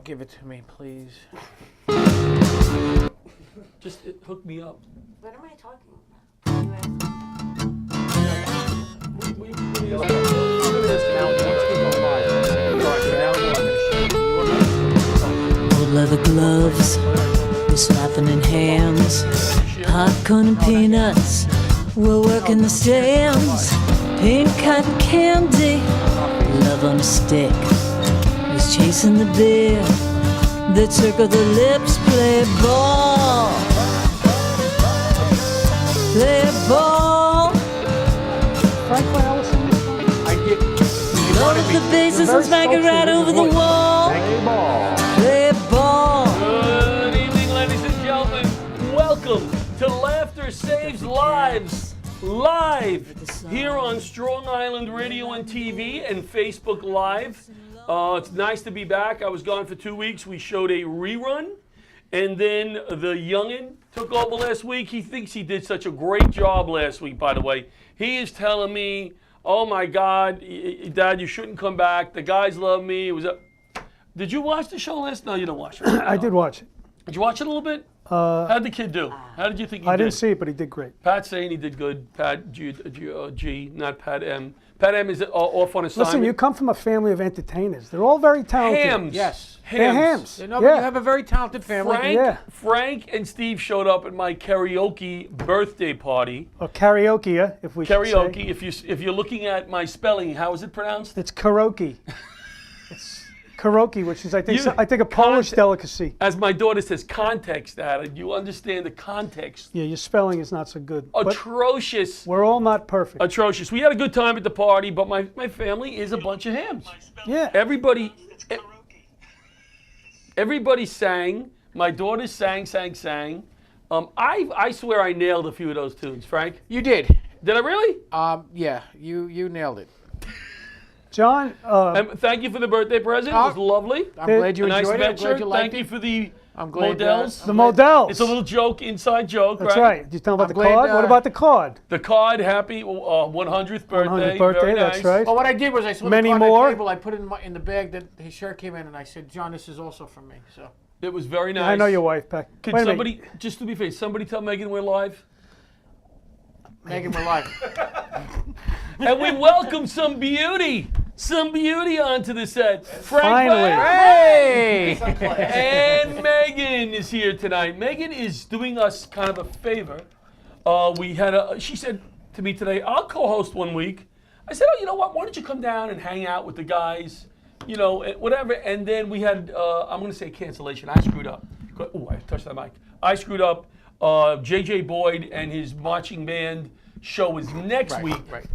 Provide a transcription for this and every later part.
Give it to me, please. Just hook me up. What am I talking about? Old leather gloves, we're slapping in hams. Popcorn and peanuts, we're working the stems. Pink cotton candy, love on a stick. He's chasing the beer, the circle the lips, play ball. Play ball. Frank Allison. I did. Load up the bases and smack it right over the wall. Play ball. Good evening, ladies and gentlemen. Welcome to Laughter Saves Lives, live here on Strong Island Radio and TV and Facebook Live. It's nice to be back. I was gone for 2 weeks. We showed a rerun, and then the youngin' took over last week. He thinks he did such a great job last week, by the way. He is telling me, oh my God, Dad, you shouldn't come back. The guys love me. It was a... Did you watch the show last? No, you didn't watch it. I did watch it. Did you watch it a little bit? How did the kid do? How did you think he did? I didn't see it, but he did great. Pat's saying he did good. Pat G, not Pat M. Pat M is off on assignment. Listen, you come from a family of entertainers. They're all very talented. Hams. Yes. They're hams. You know, but you Yeah. have a very talented family. Frank and Steve showed up at my karaoke birthday party. Or karaoke, yeah, if we should Karaoke. say. If you're looking at my spelling, how is it pronounced? It's karaoke. It's karaoke, which is I think a Polish Context. delicacy. As my daughter says, context added. You understand the context. Yeah, your spelling is not so good. But Atrocious. we're all not perfect. Atrocious. We had a good time at the party, but my family is a bunch of hams. Yeah. Everybody sang. My daughters sang. I swear I nailed a few of those tunes, Frank. You did. Did I really? Yeah, you nailed it. John, And thank you for the birthday present. It was lovely. I'm glad you A nice enjoyed it. I'm venture. glad you liked Thank it. you for the I'm glad, models. the Models. It's a little joke, inside joke, That's right. Did you tell him about I'm the glad, card? What about the card? The card, happy 100th birthday. 100th birthday, Very that's nice. right. Well, what I did was I saw Many the card on more? the table. I put it in the bag that his shirt came in, and I said, "John, this is also from me." So It was very nice. I know your wife, Peck. Could Wait a minute. somebody, just to be fair, somebody tell Megan we're live? Megan, we're live. And we welcome some beauty onto the set. Frank Finally. Black. Hey! And Megan is here tonight. Megan is doing us kind of a favor. She said to me today, I'll co-host 1 week. I said, oh, you know what? Why don't you come down and hang out with the guys, you know, whatever. And then we had, I'm going to say cancellation. I screwed up. Oh, I touched that mic. I screwed up. J.J. Boyd and his marching band show is next week. Right.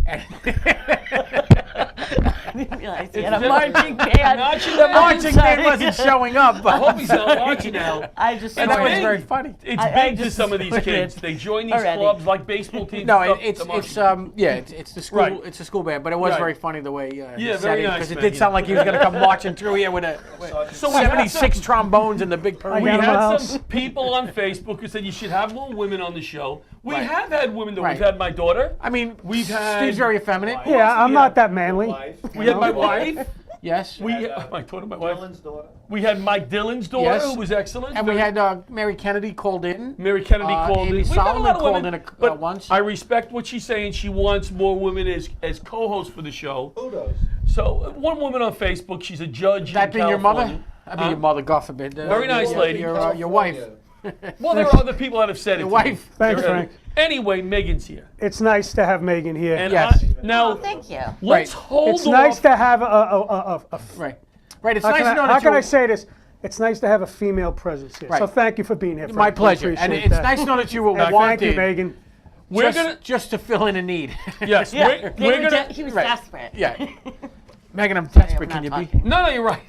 I didn't realize he had a marching band. The marching band wasn't showing up, I but hope he's not watching now. I just And that saw was big. it. very funny. It's I big to just some of these put it kids. They join these already. clubs like baseball teams. No, and it's stuff, it's the school. Right. It's the school band, but it was Right. very funny the way he said very it nice, because it Megan. did sound like he was going to come marching through here with So we had 76 trombones and the big parade. We Animal had House. some people on Facebook who said you should have more women on the show. We Right. have had women though. Right. We've had my daughter. I mean, We've had- Steve's very effeminate. Yeah, I'm not that manly. We had my wife. Yes. My daughter, my wife. We had Mike Dillon's daughter, Yes. who was excellent. And we had Mary Kennedy called in. Mary Kennedy called in. Amy We've had a Solomon lot of called women, in but once. I respect what she's saying. She wants more women as co-hosts for the show. Who does? So one woman on Facebook, she's a judge. That in being your mother? California. I mean, your mother, God forbid. Very nice lady. Your wife. Well, there are other people that have said it. Your to me. wife. Thanks, There are- Frank. Anyway, Megan's here. It's nice to have Megan here. And Yes. now, Thank you. let's Right. hold It's nice off. to have Right. Right. It's how nice can, to know I, that how can I you're- say this? It's nice to have a female presence here. Right. So thank you for being here, Frank. My We pleasure. And appreciate it's that. nice to know that you were And wanted. thank you, Megan. We're gonna. just to fill in a need. Yes, we're gonna. He was Right. desperate. Yeah. Megan, I'm desperate. I'm Can you not be? talking. No, you're right.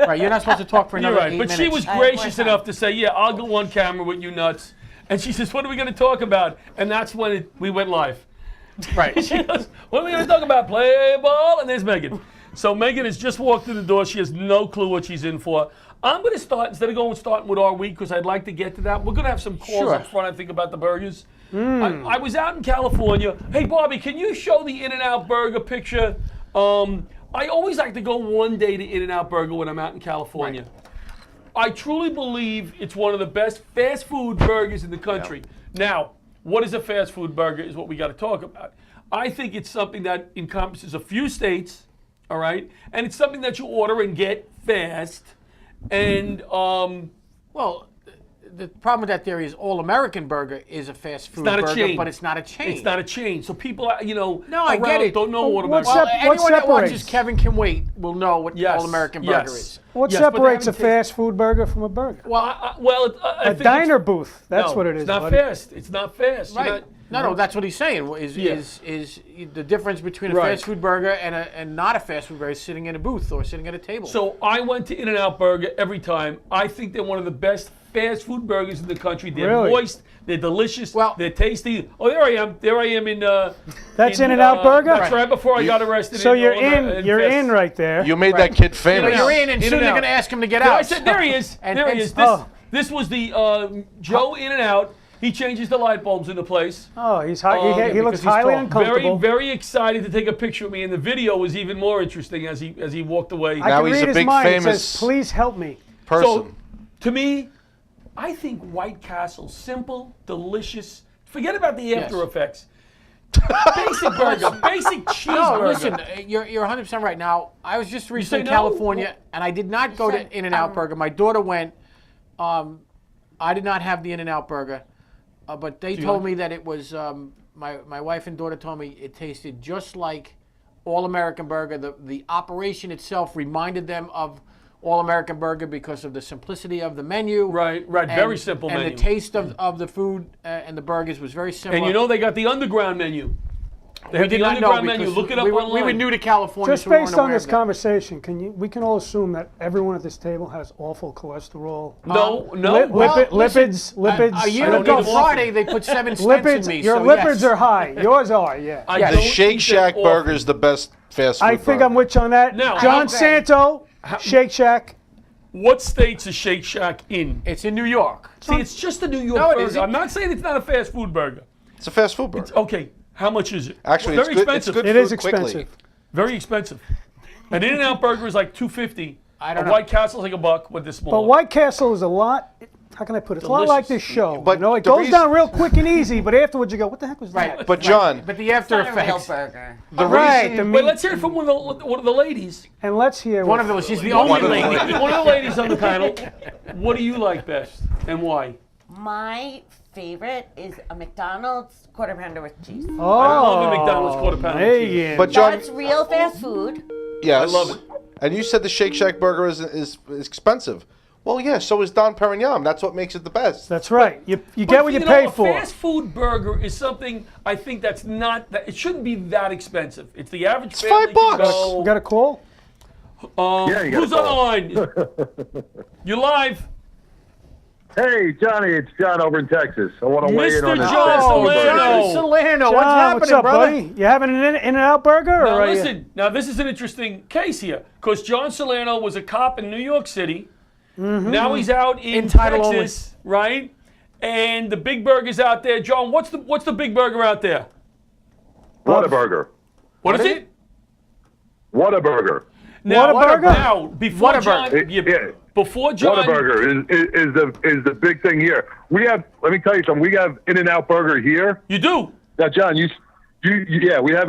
Right. You're not supposed to talk for You're another right. 8 But minutes. she was I have gracious more enough time. to say, "Yeah, I'll go on camera with you nuts." And she says, "What are we going to talk about?" And that's when we went live. right. She goes, "What are we going to talk about? Play ball?" And there's Megan. So Megan has just walked through the door. She has no clue what she's in for. I'm going to start, instead of starting with our week, because I'd like to get to that, we're going to have some calls Sure. up front, I think, about the burgers. I was out in California. Hey, Bobby, can you show the In-N-Out Burger picture? I always like to go one day to In-N-Out Burger when I'm out in California. I truly believe it's one of the best fast food burgers in the country. Now, what is a fast food burger is what we got to talk about. I think it's something that encompasses a few states, all right? And it's something that you order and get fast. And, Well, the problem with that theory is All American Burger is a fast food not a burger, chain. but it's not a chain. it's not a chain. So people, No, I get around it. don't know what What's American up? Well, anyone that watches separates? Kevin Can Wait will know what Yes, All American yes. Burger is. What Yes, but they separates a haven't taken- fast food burger from a burger? Well, I A think diner booth. That's no, what it is. It's not buddy. fast. It's not fast. You're Right. not- No, that's what he's saying. Is the difference between a Right. fast food burger and not a fast food burger is sitting in a booth or sitting at a table. So I went to In-N-Out Burger every time. I think they're one of the best fast food burgers in the country. They're Really? moist. They're delicious. Well- they're tasty. Oh, there I am. There I am in. That's In-N-Out Burger? That's right before I got arrested. So you're in. You're in right there. You made that kid you famous. know, you're in, and soon they're In-N-Out. going to ask him to get Yeah, out. I said, there he is. And- there he and- is. Oh. This was the Joe In-N-Out. He changes the light bulbs in the place. Oh, he's high, he looks because he's highly tall. uncomfortable. Very excited to take a picture of me, and the video was even more interesting as he walked away. I Now can he's read a his big mind. It famous- says, "Please help me." Person. So, to me, I think White Castle, simple, delicious. Forget about the after effects. Basic burger, basic cheeseburger. No, listen, you're 100% right. Now, I was just recently in no? California, and I did not go to said, In-N-Out Burger. My daughter went. I did not have the In-N-Out Burger, but they told me that it was. My wife and daughter told me it tasted just like All American Burger. The operation itself reminded them of All American Burger because of the simplicity of the menu. Right, very simple and menu. And the taste of the food and the burgers was very similar. And you know they got the underground menu. They have we did the not know underground menu. because Look it up we were, online. we were new to California, Just so we weren't based on aware this of that. conversation, we can all assume that everyone at this table has awful cholesterol. No. Lipids. A year don't ago eat them Friday, they put 7 stents in Lipids. me. Your so lipids yes. are high. Yours are. Yeah. I Yeah. the don't Shake eat Shack that burger often. is the best fast food I think burger. I'm with you on that. Now, John okay. Santo, Shake Shack. What states is Shake Shack in? It's in New York. See, it's just a New York No, it burger. isn't. I'm not saying it's not a fast food burger. It's a fast food burger. Okay, how much is it? Actually, very it's good. expensive. It's good It food is quickly. expensive. Very expensive. An In-N-Out burger is like $2.50. I don't a know. White Castle's like $1 with this small. But White Castle is a lot. How can I put it? It's a lot like this show. But you know, it the goes reason- down real quick and easy, but afterwards you go, "What the heck was that?" Right. But John, But the after It's not a real effects. burger. the Right. reason The Wait, meat, let's hear it from one of the ladies. and let's hear One what- of those. She's the One only of the lady. ladies. One of the ladies on the panel. What do you like best, and why? My favorite is a McDonald's quarter pounder with cheese. Oh, I love a McDonald's quarter pounder with cheese. Megan. But John, That's real fast food. yes, I love it. And you said the Shake Shack burger is expensive. Well, yeah, so is Don Perignon. That's what makes it the best. That's right. You But, get what you know, pay a for. fast food burger is something I think that's not that it shouldn't be that expensive. It's the average It's family $5. can go. You got a call? Who's on the line? You're live. Hey, Johnny, it's John over in Texas. I want to weigh in Mr. on this. John fast food Salerno. burger. John Salerno, what's John, happening, what's up, brother? buddy? You having an In-N-Out burger? Now or are you- listen. Now this is an interesting case here because John Salerno was a cop in New York City. Mm-hmm. Now he's out in title only. Texas, right? And the big burger's out there. John, what's the big burger out there? Whataburger. What is it? Whataburger. Now, Whataburger? Now, before Whataburger. John, Yeah. before John, Whataburger is the big thing here. We have. Let me tell you something. We have In-N-Out Burger here. you do. Now, John, you yeah, we have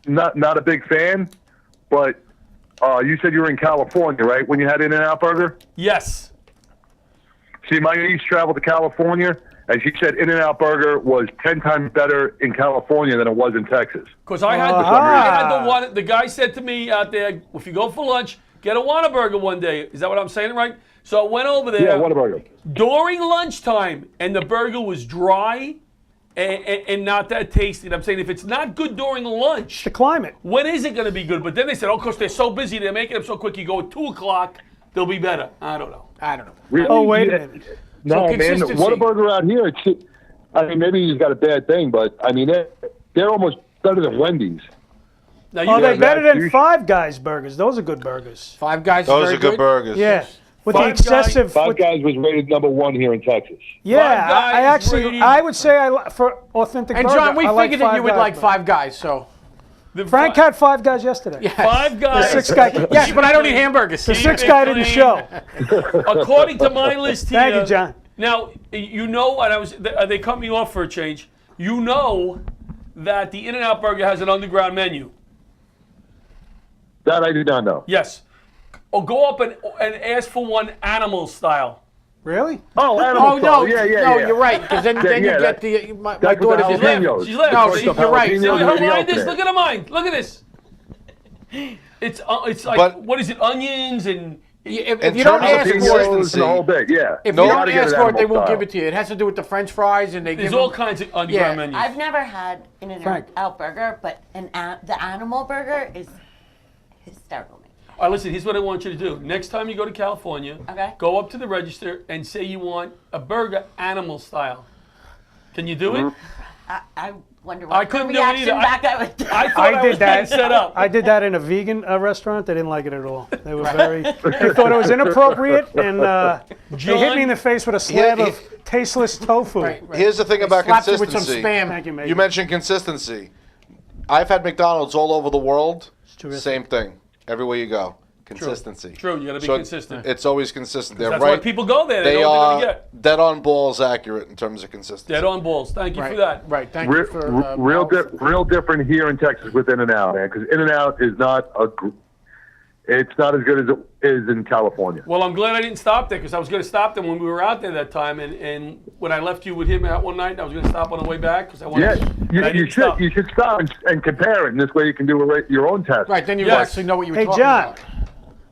not a big fan, but you said you were in California, right? When you had In-N-Out Burger. Yes. See, my niece traveled to California, and she said In-N-Out Burger was 10 times better in California than it was in Texas. Because I had the one. The guy said to me out there, if you go for lunch, get a Whataburger one day. Is that what I'm saying right? So I went over there Yeah, Whataburger. during lunchtime, and the burger was dry and not that tasty. And I'm saying if it's not good during lunch, The climate. when is it going to be good? But then they said, oh, because they're so busy, they're making them so quick. You go at 2 o'clock, they'll be better. I don't know. I don't know. Really? Oh, wait a Yeah. minute. No, man, consistency. Whataburger out here, I mean, maybe he's got a bad thing, but, I mean, they're almost better than Wendy's. Now, Oh, they're you better than you- Five Guys burgers. Those are good burgers. Five Guys. Those very are good burgers. Yeah. With the Five excessive. Five with- Guys was rated #1 here in Texas. Yeah, Five Guys I actually, rated- I would say for authentic And burger, John, we I like figured that you Five would Guys like burger. Five Guys, so Frank had 5 guys yesterday. Five guys. The 6th guy. Yes, but I don't eat hamburgers. The 6th guy didn't show. According to my list here. Thank you, John. Now, you know, and they cut me off for a change. You know that the In-N-Out Burger has an underground menu. That I did not know. Yes. Or go up and ask for one animal style. Really? Oh, animal Oh, no. style. Yeah, No, yeah. you're right. Because then you yeah, get the. My That's what daughter the just laughed. jalapenos. She's laughing. No, See, you're right. jalapenos See, and her everything mind else is, there. look at her mind. Look at this. It's like, But- what is it, onions and... If In you don't terms of ask for consistency- it, the whole bit, yeah. if No, you you don't gotta get ask it for it, they animal won't style. give it to you. It has to do with the French fries, and they There's give all them- kinds of underground Yeah. menus. I've never had Frank. In-N-Out burger, but the animal burger is hysterical. All right, listen, here's what I want you to do. Next time you go to California, Okay. go up to the register and say you want a burger animal style. Can you do it? I wonder what I couldn't the do it reaction either. back I would do. I thought I was getting set up. I did that in a vegan restaurant. They didn't like it at all. They were very. They thought it was inappropriate, and they hit me in the face with a slab Yeah, of tasteless tofu. Right, right. Here's the thing They about slapped you with consistency. some spam. Thank you, mate. You mentioned consistency. I've had McDonald's all over the world. terrific. Same thing. Everywhere you go. Consistency. True, you gotta be So consistent. It's always consistent. They're That's right. why people go there. They They know what are they're going to get. dead on balls accurate in terms of consistency. Dead on balls. Thank you Right, for that. right. Thank you for Real different here in Texas with In-N-Out, man. Because In-N-Out is not it's not as good as it is in California. Well, I'm glad I didn't stop there because I was going to stop them when we were out there that time. And when I left you with him out one night, I was going to stop on the way back because I wanted Yeah, to. and I you didn't stop. should stop and compare it, and this way you can do your own test. Right, then you Yes. actually know what you were Hey, talking John. about.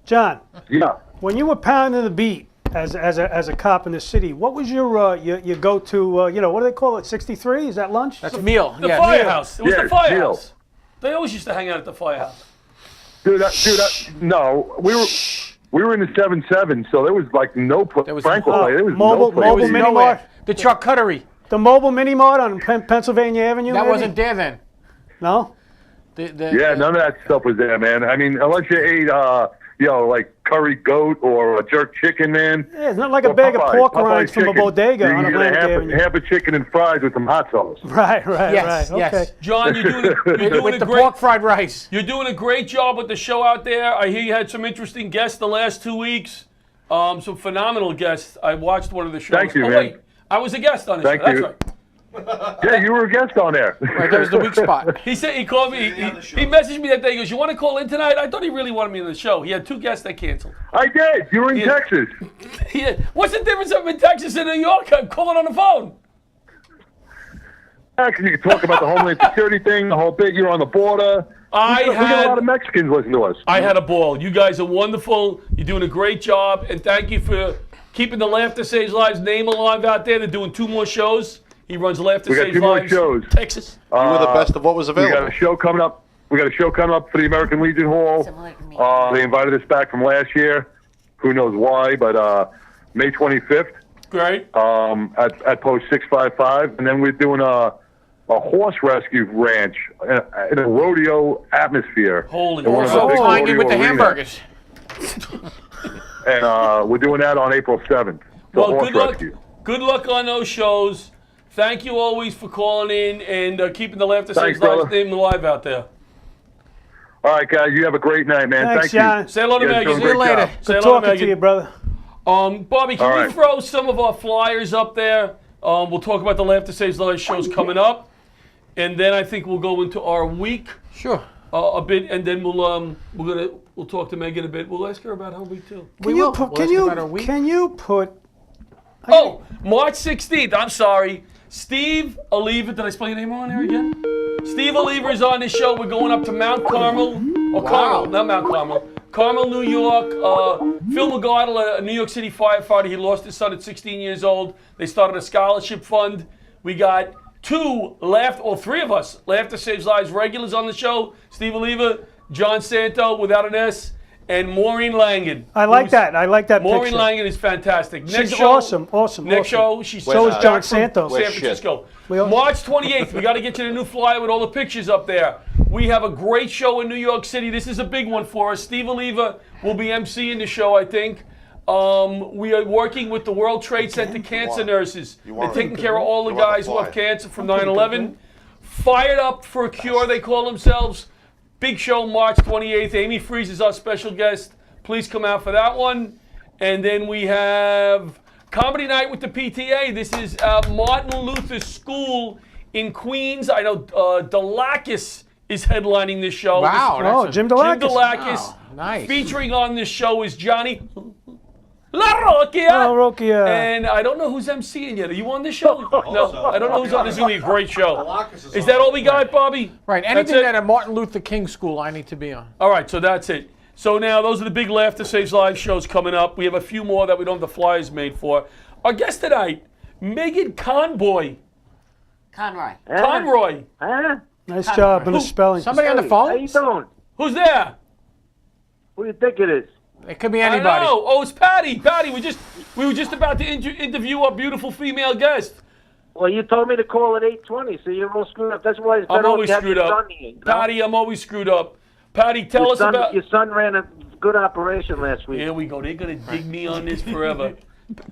John, Yeah. when you were pounding the beat as a cop in the city, what was your go-to? What do they call it? 63? Is that lunch? That's a meal. The yeah. firehouse. It was Yeah, the firehouse. Neil. They always used to hang out at the firehouse. No, we were in the 7-7, so there was like no place. There was- Frank will tell you, there was mobile- no place. mobile It was mini nowhere. mart? The charcuterie. The mobile mini mart on Pennsylvania Avenue. That maybe? wasn't there then. No. Yeah, none of that stuff was there, man. I mean, unless you ate, like curry goat or jerk chicken, man. Yeah, it's not like a Or bag of Popeyes- pork Popeyes rinds from a chicken. bodega You on can get Atlantic Avenue. half a chicken and fries with some hot sauce. Right, Yes, right. yes. Okay. John, you're doing With a the great. pork fried rice. You're doing a great job with the show out there. I hear you had some interesting guests the last 2 weeks. Some phenomenal guests. I watched one of the shows. Thank you, oh, man. wait. I was a guest on the Thank show. you. That's right. Yeah, you were a guest on there. Right, that was the weak spot. He said he called me. He messaged me that day. He goes, "You want to call in tonight?" I thought he really wanted me on the show. He had 2 guests that canceled. I did. You were in Yeah. Texas. What's the difference of in Texas and New York? I'm calling on the phone. Actually, you can talk about the Homeland Security thing, the whole bit. You're on the border. I We got a lot of had Mexicans listening to us. I had a ball. You guys are wonderful. You're doing a great job, and thank you for keeping the Laughter Saves Lives name alive out there. They're doing 2 more shows. He runs Laughter We got Saves 2 more Lives, shows. Texas. You were the best of what was We got available. a show coming up. We got a show coming up for the American Legion Hall. Similar to me. They invited us back from last year. Who knows why? But May 25th Great. at post 655, and then we're doing a horse rescue ranch in a rodeo atmosphere. Holy in one of the crap. big Tying in rodeo with the arenas. hamburgers. And we're doing that on April 7th. The Well, horse good luck. rescue. Good luck on those shows. Thank you always for calling in and keeping the Laughter Thanks, Saves Lives brother. name alive out there. All right, guys, you have a great night, man. Thanks, Thank John. you. Say hello to You guys Megan. doing a See you great later. job. Say Good hello to talking to you, Megan. brother. Bobby, can All we right. throw some of our flyers up there? We'll talk about the Laughter Saves Lives shows coming up, and then I think we'll go into our week Sure. a bit, and then we'll talk to Megan a bit. We'll ask her about her week too. We will. We'll Can ask you about our week. can you put? Oh, March 16th. I'm sorry. Steve Oliva. Did I spell your name wrong there again? Steve Oliva is on this show. We're going up to Mount Carmel. Or Carmel, not Mount Carmel. Carmel, New York. Phil McGardle, a New York City firefighter. He lost his son at 16 years old. They started a scholarship fund. We got 3 of us, Laughter Saves Lives regulars on the show. Steve Oliva, John Santo, without an S, and Maureen Langan. I like that. I like that Maureen picture. Langan is fantastic. Next She's show, awesome. Next show, she's So is back John from Santos. San Where's shit? Francisco. We all- March 28th, we got to get you the new flyer with all the pictures up there. We have a great show in New York City. This is a big one for us. Steve Oliva will be emceeing the show, I think. We are working with the World Trade Center cancer nurses. They're want taking it. care of all the You want guys the who have flyer. cancer from 9/11. Fired up for a cure, they call themselves. Big show March 28th. Amy Freeze is our special guest. Please come out for that one. And then we have Comedy Night with the PTA. This is Martin Luther School in Queens. I know Delakis is headlining this show. Wow. Oh, that's a- Jim Delakis. Jim Delakis. Wow, nice. Featuring on this show is Johnny LaRocchia. Oh, Rokia. And I don't know who's emceeing yet. Are you on this show? No, I don't know who's on. This is going to be a great show. Is that all we got, Bobby? Right. That's Anything it? at a Martin Luther King school, I need to be on. All right, so that's it. So now those are the big Laughter Saves Lives shows coming up. We have a few more that we don't have the flyers made for. Our guest tonight, Megan Conroy. Conroy. Conroy. Huh? Nice job in the spelling. Somebody on the How phone? you doing? Who's there? Who do you think it is? It could be I anybody. know. Oh, it's Patty. Patty, we were just about to interview our beautiful female guest. Well, you told me to call at 8:20, so you're all screwed up. That's why it's I'm better always to have screwed your up. son here, you know? Patty, I'm always screwed up. Patty, tell us about. Your son ran a good operation last week. Here we go. They're going to dig me on this forever.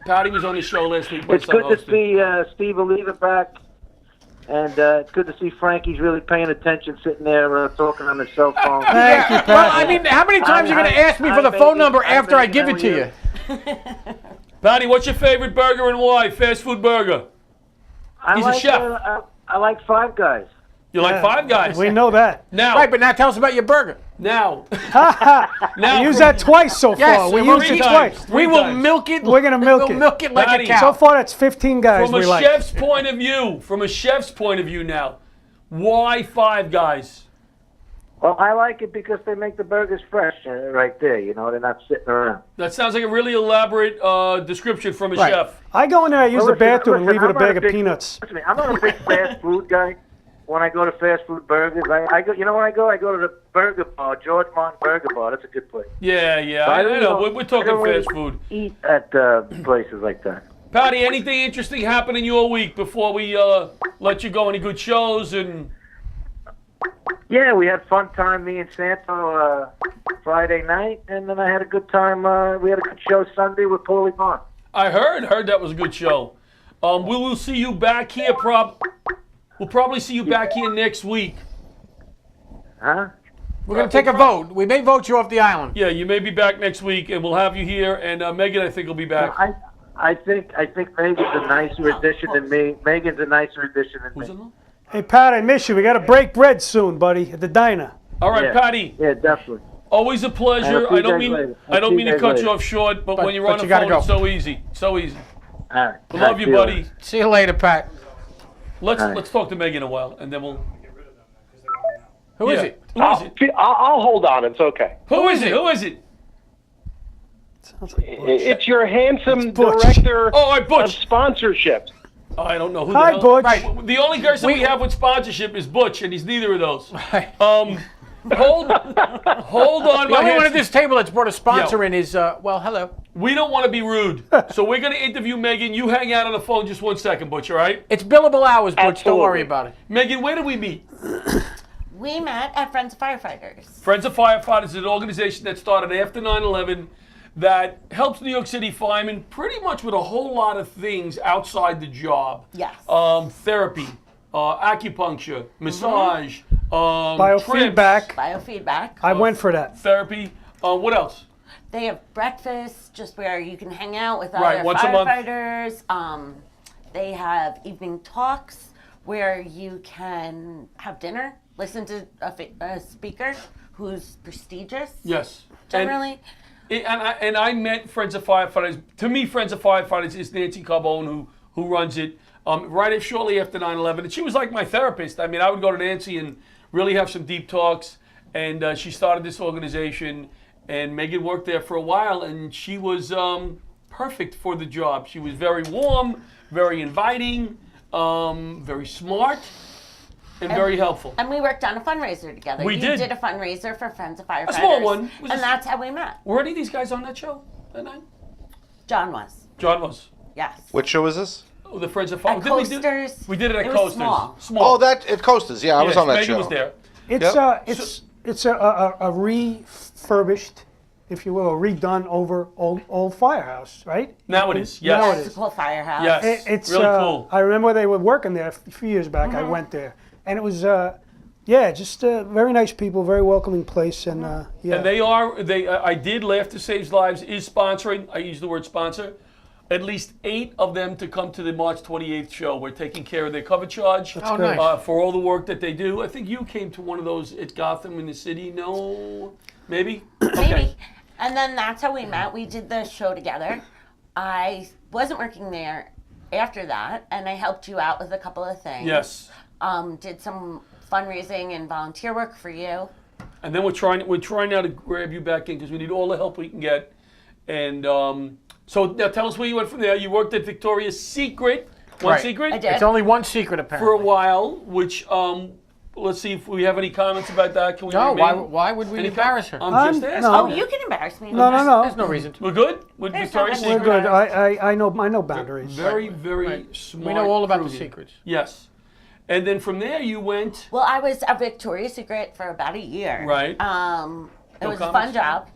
Patty was on the show last week. It's good to see Steve Oliva back, and it's good to see Frankie's really paying attention, sitting there talking on his cell phone. Thank you, Well, Pat. I mean, how many times are you going to ask me for the phone number after I give it to you? Patty, what's your favorite burger and why? Fast food burger. He's a chef. I like Five Guys. You like Five Guys? We know that. Now, Right, but now tell us about your burger. now, We used that twice so far. Yes, we and used three it times. twice. Three We will times. milk it. We're gonna milk we'll it. milk it like Patty, a cow. So far, that's 15 guys from a we like. chef's point of view now, why Five Guys? Well, I like it because they make the burgers fresh right there. You know, they're not sitting around. That sounds like a really elaborate description from a Right. chef. I go in there, I use the Well, listen, bathroom, and leave it a I'm not bag of big- peanuts. Listen to me, I'm not a big fast food guy. When I go to fast food burgers, I go. You know, when I go to the Burger Bar, George Martin Burger Bar. That's a good place. Yeah, But I don't know. We're I talking don't really fast food. Eat at places like that. Patty, anything interesting happen in your week before we let you go? Any good shows and? Yeah, we had fun time, me and Santo, Friday night, and then I had a good time. We had a good show Sunday with Paulie Vaughn. I heard that was a good show. We will see you back here. We'll probably see you back here next week. Huh? We're going to take a vote. We may vote you off the island. Yeah, you may be back next week, and we'll have you here. And Megan, I think, will be back. I think Megan's a nicer addition than me. Megan's a nicer addition than Who's me. in there? Hey, Pat, I miss you. We got to break bread soon, buddy, at the diner. All right, Yeah. Patty. Yeah, definitely. Always a pleasure. I'll see I don't you guys mean later. I don't I'll mean see to you cut guys you later. off short, but when you're but on the you gotta phone, go. it's so easy, so easy. All right. We love you, buddy. See you later, Pat. Let's talk to Megan a while, and then we'll. Who is Yeah. it? Who is it? I'll hold on. It's okay. Who is it? Who is it? Sounds like Butch. It's your handsome Butch. director Oh, all right, of Butch. sponsorships. Oh, I don't know who Hi, the hell. Butch. Right. The only person we have with sponsorship is Butch, and he's neither of those. Right. Hold on, The my only one hands. at this table that's brought a sponsor in is, well, hello. We don't want to be rude, so we're going to interview Megan. You hang out on the phone just 1 second, Butch, all right? It's billable hours, Butch. Don't Absolutely. worry about it. Megan, where did we meet? We met at Friends of Firefighters. Friends of Firefighters is an organization that started after 9/11 that helps New York City firemen pretty much with a whole lot of things outside the job. Yes. Therapy, acupuncture, massage, Biofeedback. Biofeedback. I went for that. therapy. What else? They have breakfast, just where you can hang out with Right, other once a month. firefighters. They have evening talks where you can have dinner, listen to a speaker who's prestigious. Yes. Generally. And I met Friends of Firefighters. To me, Friends of Firefighters is Nancy Carbone who runs it. Shortly after 9/11, and she was like my therapist. I mean, I would go to Nancy and really have some deep talks. And she started this organization, and Megan worked there for a while, and she was perfect for the job. She was very warm, very inviting, very smart, and very helpful. And we worked on a fundraiser together. We you did. did a fundraiser for Friends of Firefighters. small one. It was And a- that's how we met. Were any of these guys on that show that night? John was. John was. Yes. Which show is this? Oh, the Friends of At Fire. Coasters. We did it at It was Coasters. small. Oh, that at Coasters. Yeah, I was Yes, on that Megan show. was there. It's a refurbished, if you will, a redone over old firehouse, right? Now it is. Yes. Now it It's a is. cool firehouse. Yes. It's really cool. I remember they were working there a few years back. I went there, and it was Yeah, just very nice people, very welcoming place, and yeah. And I did Laughter Saves Lives is sponsoring, I use the word sponsor, at least 8 of them to come to the March 28th show. We're taking care of their cover charge great. for all the work that they do. I think you came to one of those at Gotham in the city. No? Maybe? Maybe. And then that's how we met. We did the show together. I wasn't working there after that, and I helped you out with a couple of things. Yes. Did some fundraising and volunteer work for you. And then we're trying now to grab you back in because we need all the help we can get. And so now tell us where you went from there. You worked at Victoria's Secret. Right. Secret? I did. It's only one secret, apparently. For a while, which let's see if we have any comments about that. Can we No, remain? why would we Any embarrass her? I'm just asking. no. Oh, you can embarrass me. There's no reason to. We're good with There's Victoria's nothing. Secret. We're good. I know boundaries. Very, very smart. We know all about the crew. secrets. Yes. And then from there you went. Well, I was at Victoria's Secret for about a year. Right. It No was a fun comments? job.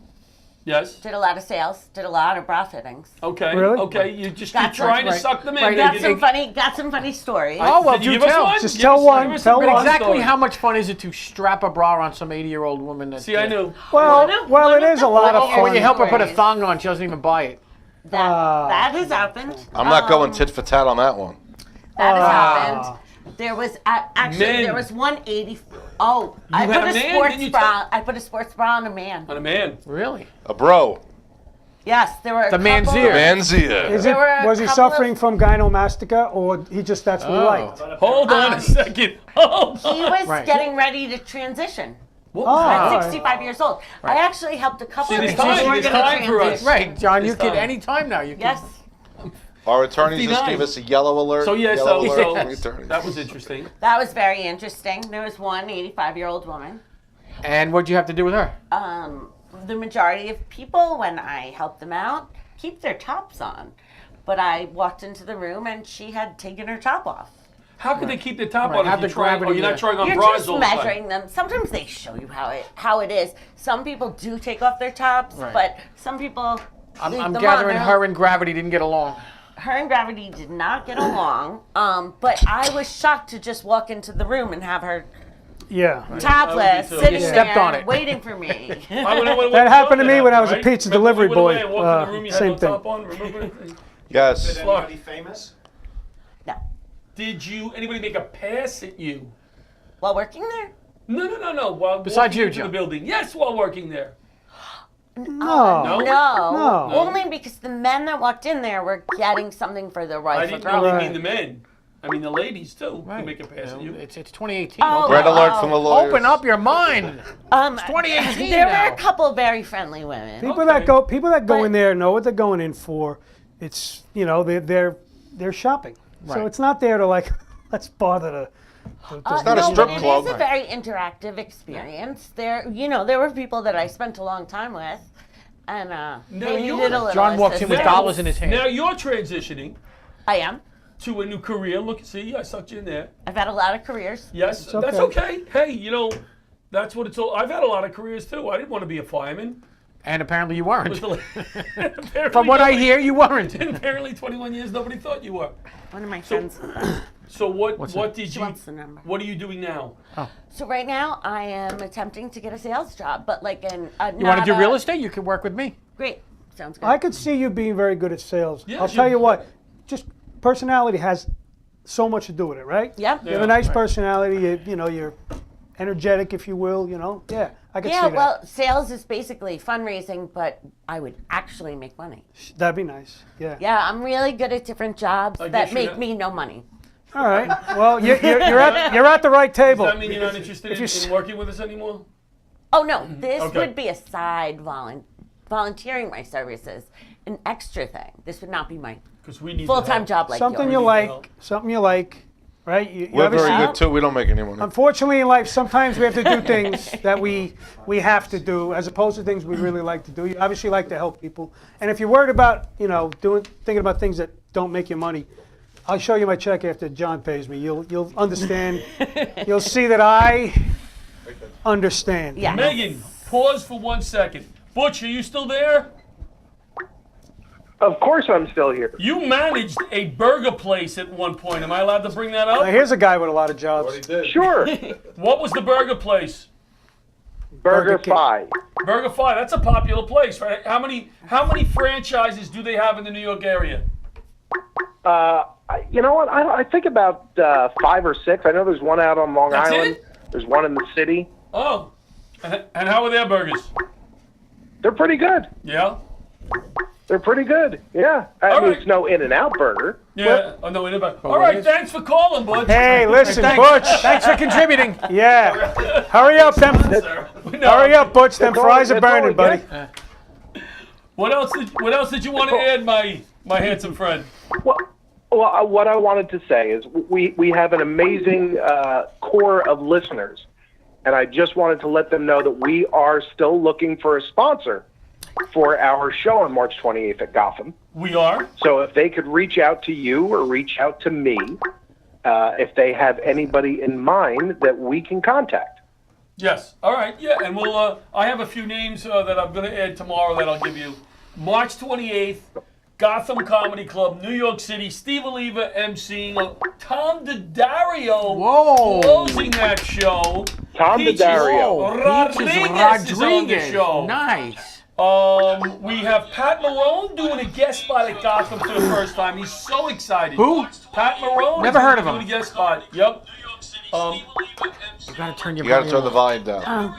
Yes. Did a lot of sales. Did a lot of bra fittings. Okay. Really? Okay. You're Got trying to right. suck them in. Right, Did you- Got some funny stories. Oh, well, Did you do give us tell. one? Just Give tell us- one, give us tell a one. Exactly story. how much fun is it to strap a bra on some 80-year-old woman? That, See, I knew. Well, One it of is the a lot of funniest Or when you fun. help her put a stories. thong on, she doesn't even buy it. That has happened. I'm not going tit for tat on that one. That has happened. There was actually Men. there was 180. Oh, I had put a a man? sports Didn't you bra. I put a sports bra on a man. On a man. Really? A bro. Yes, there were The a man's couple- ear. Manzia. Is There it, were a was he couple suffering from gynomastica, or he just that's what he liked? Hold on a second. Hold on. He was Right. getting ready to transition. What Oh. was that? At Alright. 65 years old. I actually helped a couple See, of there's people time- who were there's going to time for us. transition. Right, John, you It's could time. any time now. You Yes. Our attorneys just 59. gave us a yellow alert. So yeah, yellow so, alert from the so attorneys. that was interesting. That was very interesting. There was one 85-year-old woman. And what'd you have to do with her? The majority of people, when I helped them out, keep their tops on. But I walked into the room and she had taken her top off. How could they keep the top Right, on have if you're the trying? gravity Oh, you're not there. trying on You're bras just all the time. measuring them. Sometimes they show you how it is. Some people do take off their tops, Right. but some people. I'm leave them gathering on. her and Gravity didn't get along. Her and Gravity did not get along. But I was shocked to just walk into the room and have her Yeah. topless, too. sitting You stepped there on it. waiting for me. That happened to me when I was a pizza delivery boy. Walked in the room, you had Same no thing. top on, remember? Yes. Anybody famous? No. Did anybody make a pass at you? While working there? No. While Besides walking you, into the John. building. Yes, while working there. No. No? No. No. Only because the men that walked in there were getting something for their I wife or didn't know they girlfriend. mean the men. I mean the ladies too. Right. Can make a pass at you. It's 2018. Oh, Red alert from the lawyers. Open up your mind. 2018 There now. were a couple of very friendly women. People Okay. that go But- in there know what they're going in for. It's they're shopping, so Right. it's not there to like let's bother to. It's not a no, strip but club. It is a very interactive experience. There were people that I spent a long time with, and they you're- needed a little John walks in with assistance. dollars in his hand. Now you're transitioning I am. to a new career. Look, see, I sucked you in there. I've had a lot of careers. Yes, It's that's okay. okay. Hey, that's what it's all. I've had a lot of careers too. I didn't want to be a fireman. And apparently you weren't. Apparently From what I nobody- hear, you weren't. Apparently, 21 years, nobody thought you were. One of my friends. So what did She you? wants the number. What are you doing now? So right now I am attempting to get a sales job, but like You want to do real estate? You can work with me. Great. Sounds good. I could see you being very good at sales. Yeah, I'll you- tell you what, just personality has so much to do with it, right? Yeah. You have a nice personality. You're energetic, if you will. Yeah, I could see Yeah, that. well, sales is basically fundraising, but I would actually make money. That'd be nice. Yeah. Yeah, I'm really good at different jobs I guess that you're make not- me no money. All right. Well, you're at the right table. Does that mean you're not interested If you in working with us anymore? Oh no, this Okay. would be a side volunteering my services, an extra thing. This would not be my Because we need full-time the help. job like Something yours. you need like, help. something you like, right? You We're ever very see- good too. We don't make any money. Unfortunately, in life, sometimes we have to do things that we have to do, as opposed to things we really like to do. You obviously like to help people, and if you're worried about, thinking about things that don't make you money, I'll show you my check after John pays me. You'll understand. You'll see that I understand. Yeah. Megan, pause for 1 second. Butch, are you still there? Of course I'm still here. You managed a burger place at one point. Am I allowed to bring that up? Now, here's a guy with a lot of jobs. Sure. What was the burger place? Burger King. Fi. Burger Fi. That's a popular place, right? How many franchises do they have in the New York area? You know what? I think about 5 or 6. I know there's one out on Long That's Island. it? There's one in the city. Oh. And how are their burgers? They're pretty good. Yeah? They're pretty good. Yeah. I All mean, right. it's no In-N-Out burger. Yeah. Oh, no, all right, thanks for calling, Butch. Hey, listen, Thanks, Butch. thanks for contributing. Yeah. Hurry up, them. Hurry up, Butch. Them That's all- fries are that's all burning, it buddy. gets. What else did you want to add, my handsome friend? Well, what I wanted to say is we have an amazing core of listeners, and I just wanted to let them know that we are still looking for a sponsor for our show on March 28th at Gotham. We are. So if they could reach out to you or reach out to me, if they have anybody in mind that we can contact. Yes. All right. Yeah, and we'll. I have a few names that I'm going to add tomorrow that I'll give you. March 28th, Gotham Comedy Club, New York City. Steve Oliva emceeing. Tom DiDario closing that show. Tom Peaches DiDario. Rodriguez is on the show. Nice. We have Pat Marone doing a guest spot at Gotham for the first time. He's so excited. Who? Pat Marone. Never is heard of doing him. a guest spot. Yep. You gotta turn your You got to volume turn the up. volume down.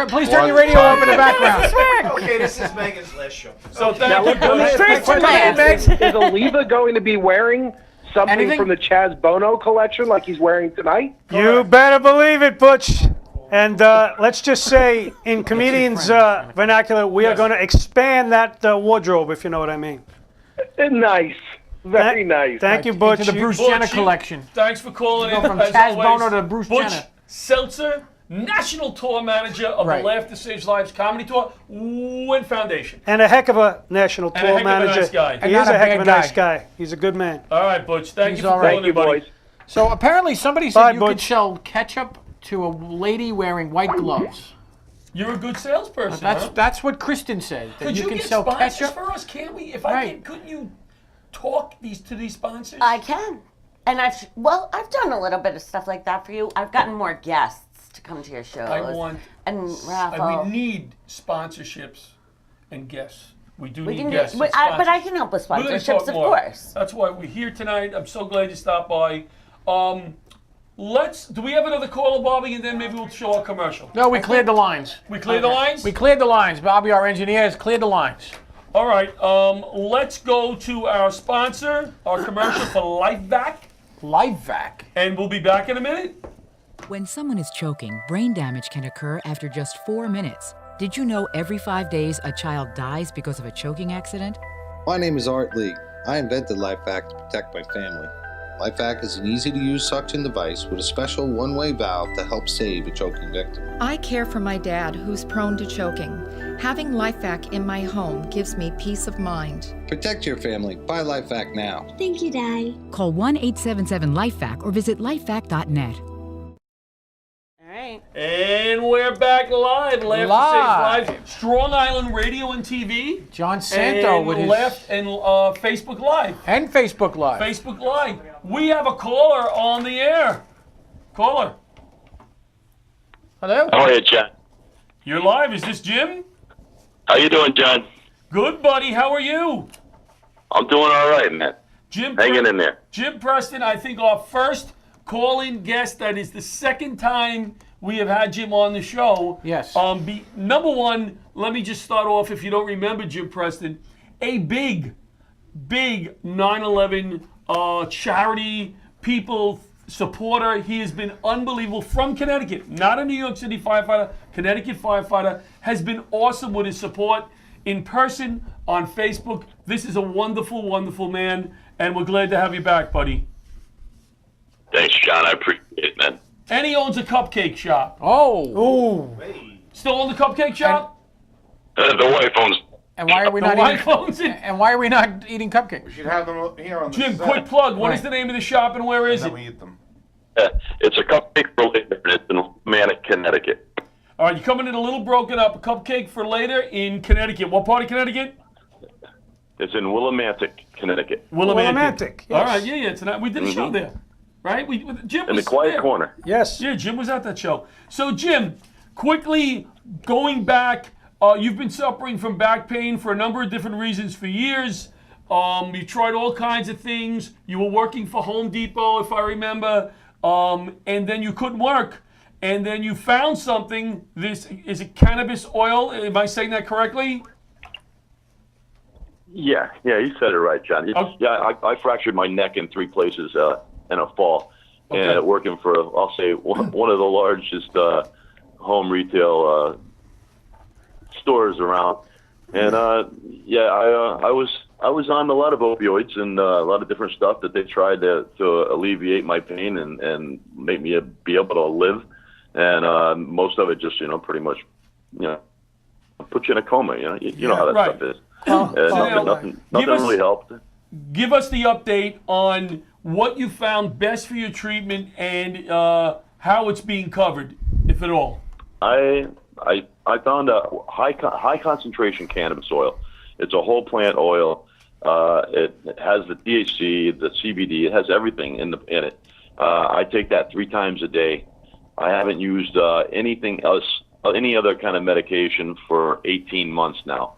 Please turn your radio off in the background. Okay, this is Megan's last show. So thank Now, you, let me Butch. ask you a question. Is Oliva going to be wearing something Anything? from the Chaz Bono collection like he's wearing tonight? You better believe it, Butch. And let's just say, in comedians' vernacular, we are going to expand that wardrobe, if you know what I mean. Nice. Very nice. Thank you, Butch. Into the Bruce Butch, Jenner you- collection. Thanks for calling in. Go from as Chaz always. Bono to Bruce Butch Jenner. Seltzer, national tour manager of Right. the Laughter Saves Lives comedy tour, Win Foundation. And a heck of a national And a tour heck of a manager. nice guy. He And is not a a heck of bad a nice guy. guy. He's a good man. All right, Butch. Thank He's you for all right. calling Thank you, in, buddy. boys. So apparently somebody said Bye, you could Butch. sell ketchup to a lady wearing white gloves. You're a good salesperson. huh? That's what Kristen said. That Could you can get sell sponsors ketchup. for us? Can't we? If Right. couldn't you talk to these sponsors? I can. And I've done a little bit of stuff like that for you. I've gotten more guests to come to your shows. I want. And Raffle. We need sponsorships and guests. We do We need can do, guests. but and I sponsors. can help with We're gonna sponsorships, talk of more. course. That's why we're here tonight. I'm so glad you stopped by. Do we have another caller, Bobby, and then maybe we'll show our commercial. No, we cleared the lines. We clear the lines? We cleared the lines. Bobby, our engineer, has cleared the lines. All right, let's go to our sponsor, our commercial for LifeVac, LifeVac. and we'll be back in a minute. When someone is choking, brain damage can occur after just 4 minutes. Did you know every 5 days a child dies because of a choking accident? My name is Art Lee. I invented LifeVac to protect my family. LifeVac is an easy-to-use suction device with a special one-way valve to help save a choking victim. I care for my dad who's prone to choking. Having LifeVac in my home gives me peace of mind. Protect your family. Buy LifeVac now. Thank you, Daddy. Call 1-877-LifeVac or visit lifevac.net. All right. And we're back live. Laughter Live. Saves Lives. Strong Island Radio and TV. John Santo and with his Facebook Live. and Facebook Live. Facebook Live. We have a caller on the air. Caller. Hello. How are you, John? You're live. Is this Jim? How you doing, John? Good, buddy. How are you? I'm doing all right, man. Jim Hanging in there. Jim Preston, I think our first call-in guest. That is the second time we have had Jim on the show. Yes. Number one, let me just start off, if you don't remember Jim Preston, a big 9/11 charity people supporter. He has been unbelievable from Connecticut, not a New York City firefighter, Connecticut firefighter, has been awesome with his support in person, on Facebook. This is a wonderful, wonderful man, and we're glad to have you back, buddy. Thanks, John. I appreciate it, man. And he owns a cupcake shop. Oh. Still own the cupcake shop? The wife owns. And why are we The not wife eating? owns it. And why are we not eating cupcakes? We should have them here on the Jim, set. quick plug. What is Right. the name of the shop and where is And it? then we eat them. It's a cupcake for later. It's in Manic, Connecticut. All right, you're coming in a little broken up. A cupcake for later in Connecticut. What part of Connecticut? It's in Willimantic, Connecticut. Willimantic. Yes. All right, yeah. Tonight we did a show there, right? Jim In was the quiet there. corner. Yes. Yeah, Jim was at that show. So, Jim, quickly going back, you've been suffering from back pain for a number of different reasons for years. You tried all kinds of things. You were working for Home Depot, if I remember, and then you couldn't work. And then you found something. This is it cannabis oil? Am I saying that correctly? Yeah, you said it right, John. Yeah, I fractured my neck in 3 places in a fall, and working for, I'll say, one of the largest home retail stores around. And I was on a lot of opioids and a lot of different stuff that they tried to alleviate my pain and make me be able to live. And most of it just, pretty much, put you in a coma. You know how that stuff is. Nothing really helped. Give us the update on what you found best for your treatment and how it's being covered, if at all. I found a high concentration cannabis oil. It's a whole plant oil. It has the THC, the CBD. It has everything in it. I take that 3 times a day. I haven't used anything else, any other kind of medication for 18 months now.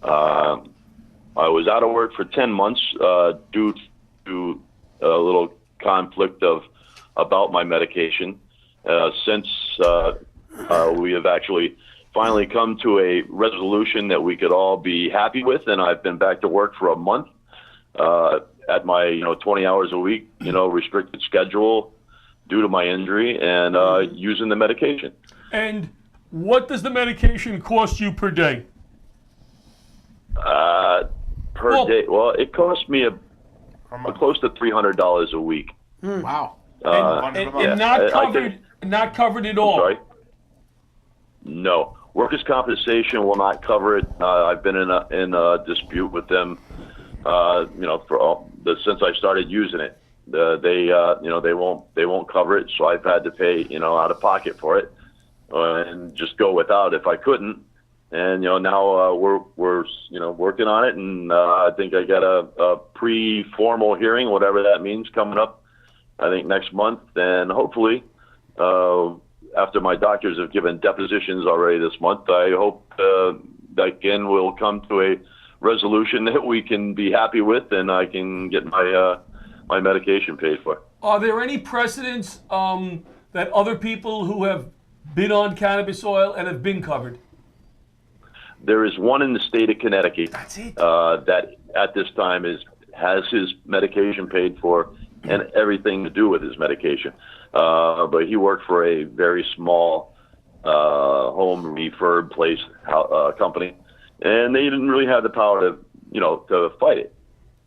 I was out of work for 10 months due to a little conflict about my medication. Since we have actually finally come to a resolution that we could all be happy with, and I've been back to work for a month at my 20 hours a week restricted schedule due to my injury and using the medication. And what does the medication cost you per day? Per day? Well, it cost me close to $300 a week. Wow. And not covered at all. Sorry? No. Workers' compensation will not cover it. I've been in a dispute with them, since I started using it. They won't cover it, so I've had to pay, out of pocket for it, and just go without if I couldn't. And now we're working on it, and I think I got a pre-formal hearing, whatever that means, coming up. I think next month, and hopefully, after my doctors have given depositions already this month, I hope that again we'll come to a resolution that we can be happy with, and I can get my medication paid for. Are there any precedents that other people who have been on cannabis oil and have been covered? There is one in the state of Connecticut that at this time has his medication paid for and everything to do with his medication. But he worked for a very small home refurb place company, and they didn't really have the power to fight it.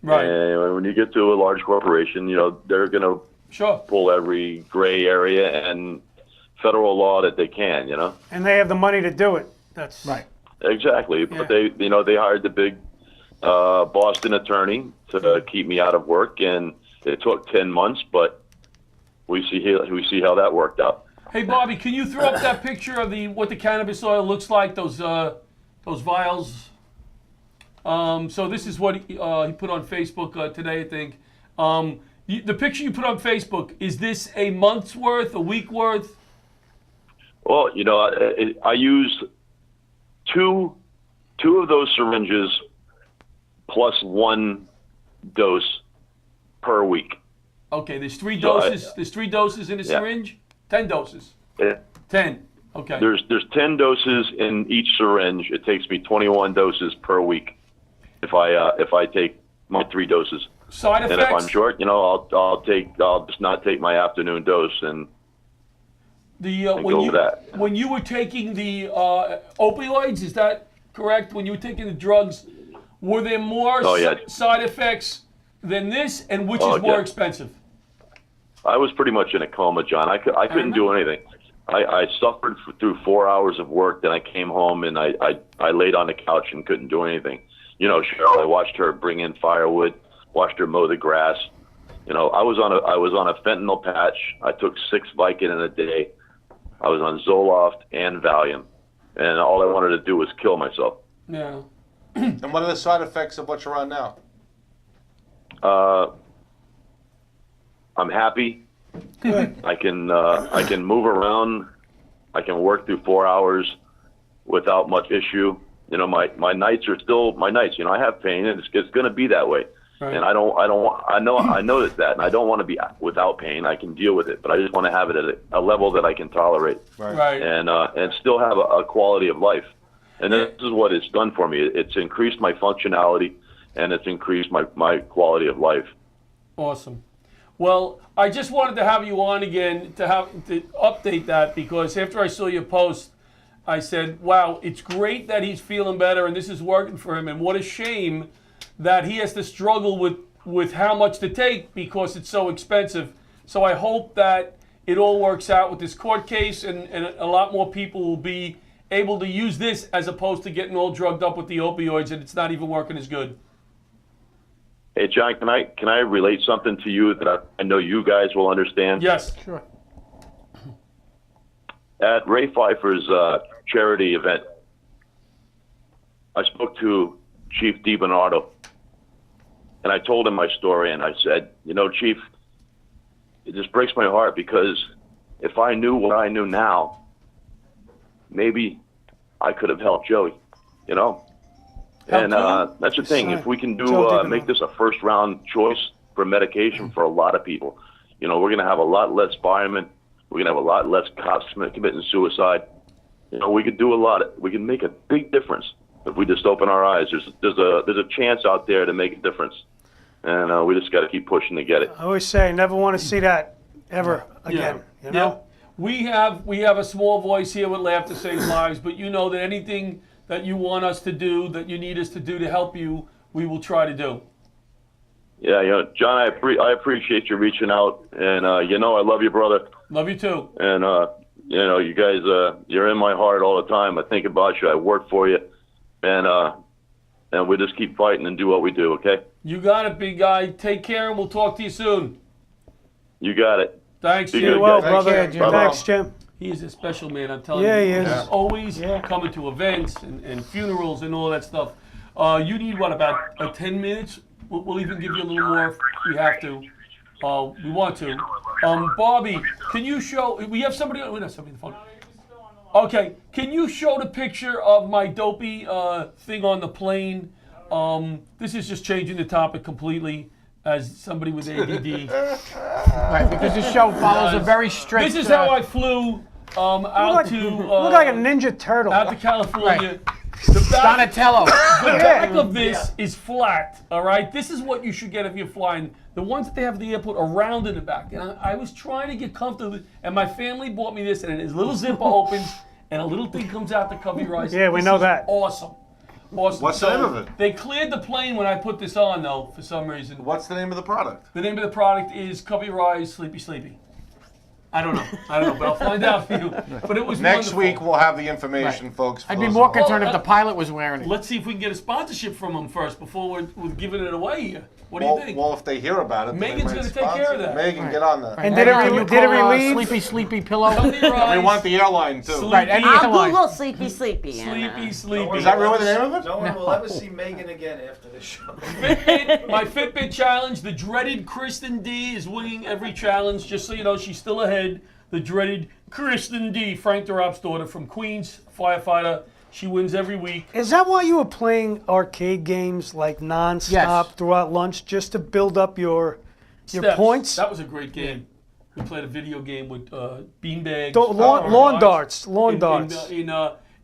Right. And when you get to a large corporation, they're going to pull every gray area and federal law that they can. And they have the money to do it. That's right. Exactly, but they hired the big Boston attorney to keep me out of work, and it took 10 months, but we see how that worked out. Hey, Bobby, can you throw up that picture of what the cannabis oil looks like? Those vials. So this is what he put on Facebook today, I think. The picture you put on Facebook, is this a month's worth, a week worth? Well, I used two of those syringes plus 1 dose per week. Okay, there's 3 doses. There's 3 doses in a syringe. 10 doses. Yeah. 10. Okay. There's 10 doses in each syringe. It takes me 21 doses per week if I take my 3 doses. Side effects. And if I'm short, I'll just not take my afternoon dose and. When you were taking the opioids, is that correct? When you were taking the drugs, were there more side effects than this, and which is more expensive? I was pretty much in a coma, John. I couldn't do anything. I suffered through 4 hours of work. Then I came home and I laid on the couch and couldn't do anything. Cheryl, I watched her bring in firewood, watched her mow the grass. I was on a fentanyl patch. I took 6 Vicodin a day. I was on Zoloft and Valium, and all I wanted to do was kill myself. Yeah. And what are the side effects of what you're on now? I'm happy. Good. I can move around. I can work through 4 hours without much issue. You know, my nights are still my nights. You know, I have pain, and it's going to be that way. Right. And I know that, and I don't want to be without pain. I can deal with it, but I just want to have it at a level that I can tolerate, Right. and still have a quality of life. And this is what it's done for me. It's increased my functionality, and it's increased my quality of life. Awesome. Well, I just wanted to have you on again to update that, because after I saw your post, I said, wow, it's great that he's feeling better and this is working for him, and what a shame that he has to struggle with how much to take because it's so expensive. So I hope that it all works out with this court case, and a lot more people will be able to use this as opposed to getting all drugged up with the opioids, and it's not even working as good. Hey, John, can I relate something to you that I know you guys will understand? Yes. Sure. At Ray Pfeiffer's charity event, I spoke to Chief DiBernardo, and I told him my story, and I said, you know, Chief, it just breaks my heart, because if I knew what I knew now, maybe I could have helped Joey, you know? And that's the thing. If we can make this a first-round choice for medication for a lot of people, you know, we're going to have a lot less firemen. We're going to have a lot less cops committing suicide. You know, we could do a lot. We can make a big difference if we just open our eyes. There's a chance out there to make a difference, and we just got to keep pushing to get it. I always say, never want to see that ever again. Yeah. You know? Yeah. We have a small voice here with Laughter Saves Lives, but you know that anything that you want us to do, that you need us to do to help you, we will try to do. Yeah, you know, John, I appreciate you reaching out, and you know I love you, brother. Love you too. And you know, you guys, you're in my heart all the time. I think about you. I work for you, and we just keep fighting and do what we do. Okay? You got it, big guy. Take care, and we'll talk to you soon. You got it. Thanks, Be Jim. good, Well, guys. brother. Jim. Thanks, Jim. He is a special man, I'm telling Yeah, you. he is. He's always coming to events and funerals and all that stuff. You need, what, about 10 minutes? We'll even give you a little more if we have to. We want to. Bobby, can you show... We have somebody... We have somebody on the phone. Okay, can you show the picture of my dopey thing on the plane? This is just changing the topic completely as somebody with ADD. Right, because this show follows a very strict... This is how I flew out to... look like a Ninja Turtle. Out to California. Right. The back, Donatello. the back of this is flat, all right? This is what you should get if you're flying. The ones that they have at the airport are round in the back. And I was trying to get comfortable, and my family bought me this, and his little zipper opens, and a little thing comes out to cover your eyes. Yeah, we This know is that. Awesome. Awesome. What's the name of it? They cleared the plane when I put this on, though, for some reason. What's the name of the product? The name of the product is Cover Your Eyes, Sleepy Sleepy. I don't know, but I'll find out for you. But it was Next wonderful. week we'll have the information, folks. for I'd be those more of- concerned if the pilot was wearing it. Let's see if we can get a sponsorship from them first before we're giving it away here. What do you think? Well, if they hear about it, then Megan's they might gonna take care sponsor of it. that. Megan, Right. get on that. And did it Can you did it call, relieve? Sleepy Sleepy Pillow? Cover your eyes. We want the airline too. Sleep- Right, and I'll airline. Google Sleepy Sleepy. Sleepy, sleepy. Is that really the name of it? No one will ever see Megan again after this show. Fitbit, my Fitbit challenge, the dreaded Kristen D is winning every challenge. Just so you know, she's still ahead. The dreaded Kristen D, Frank Durop's daughter from Queens, firefighter. She wins every week. Is that why you were playing arcade games like nonstop Yes. throughout lunch, just to build up your Steps. points? That was a great game. We played a video game with beanbags. Lawn darts.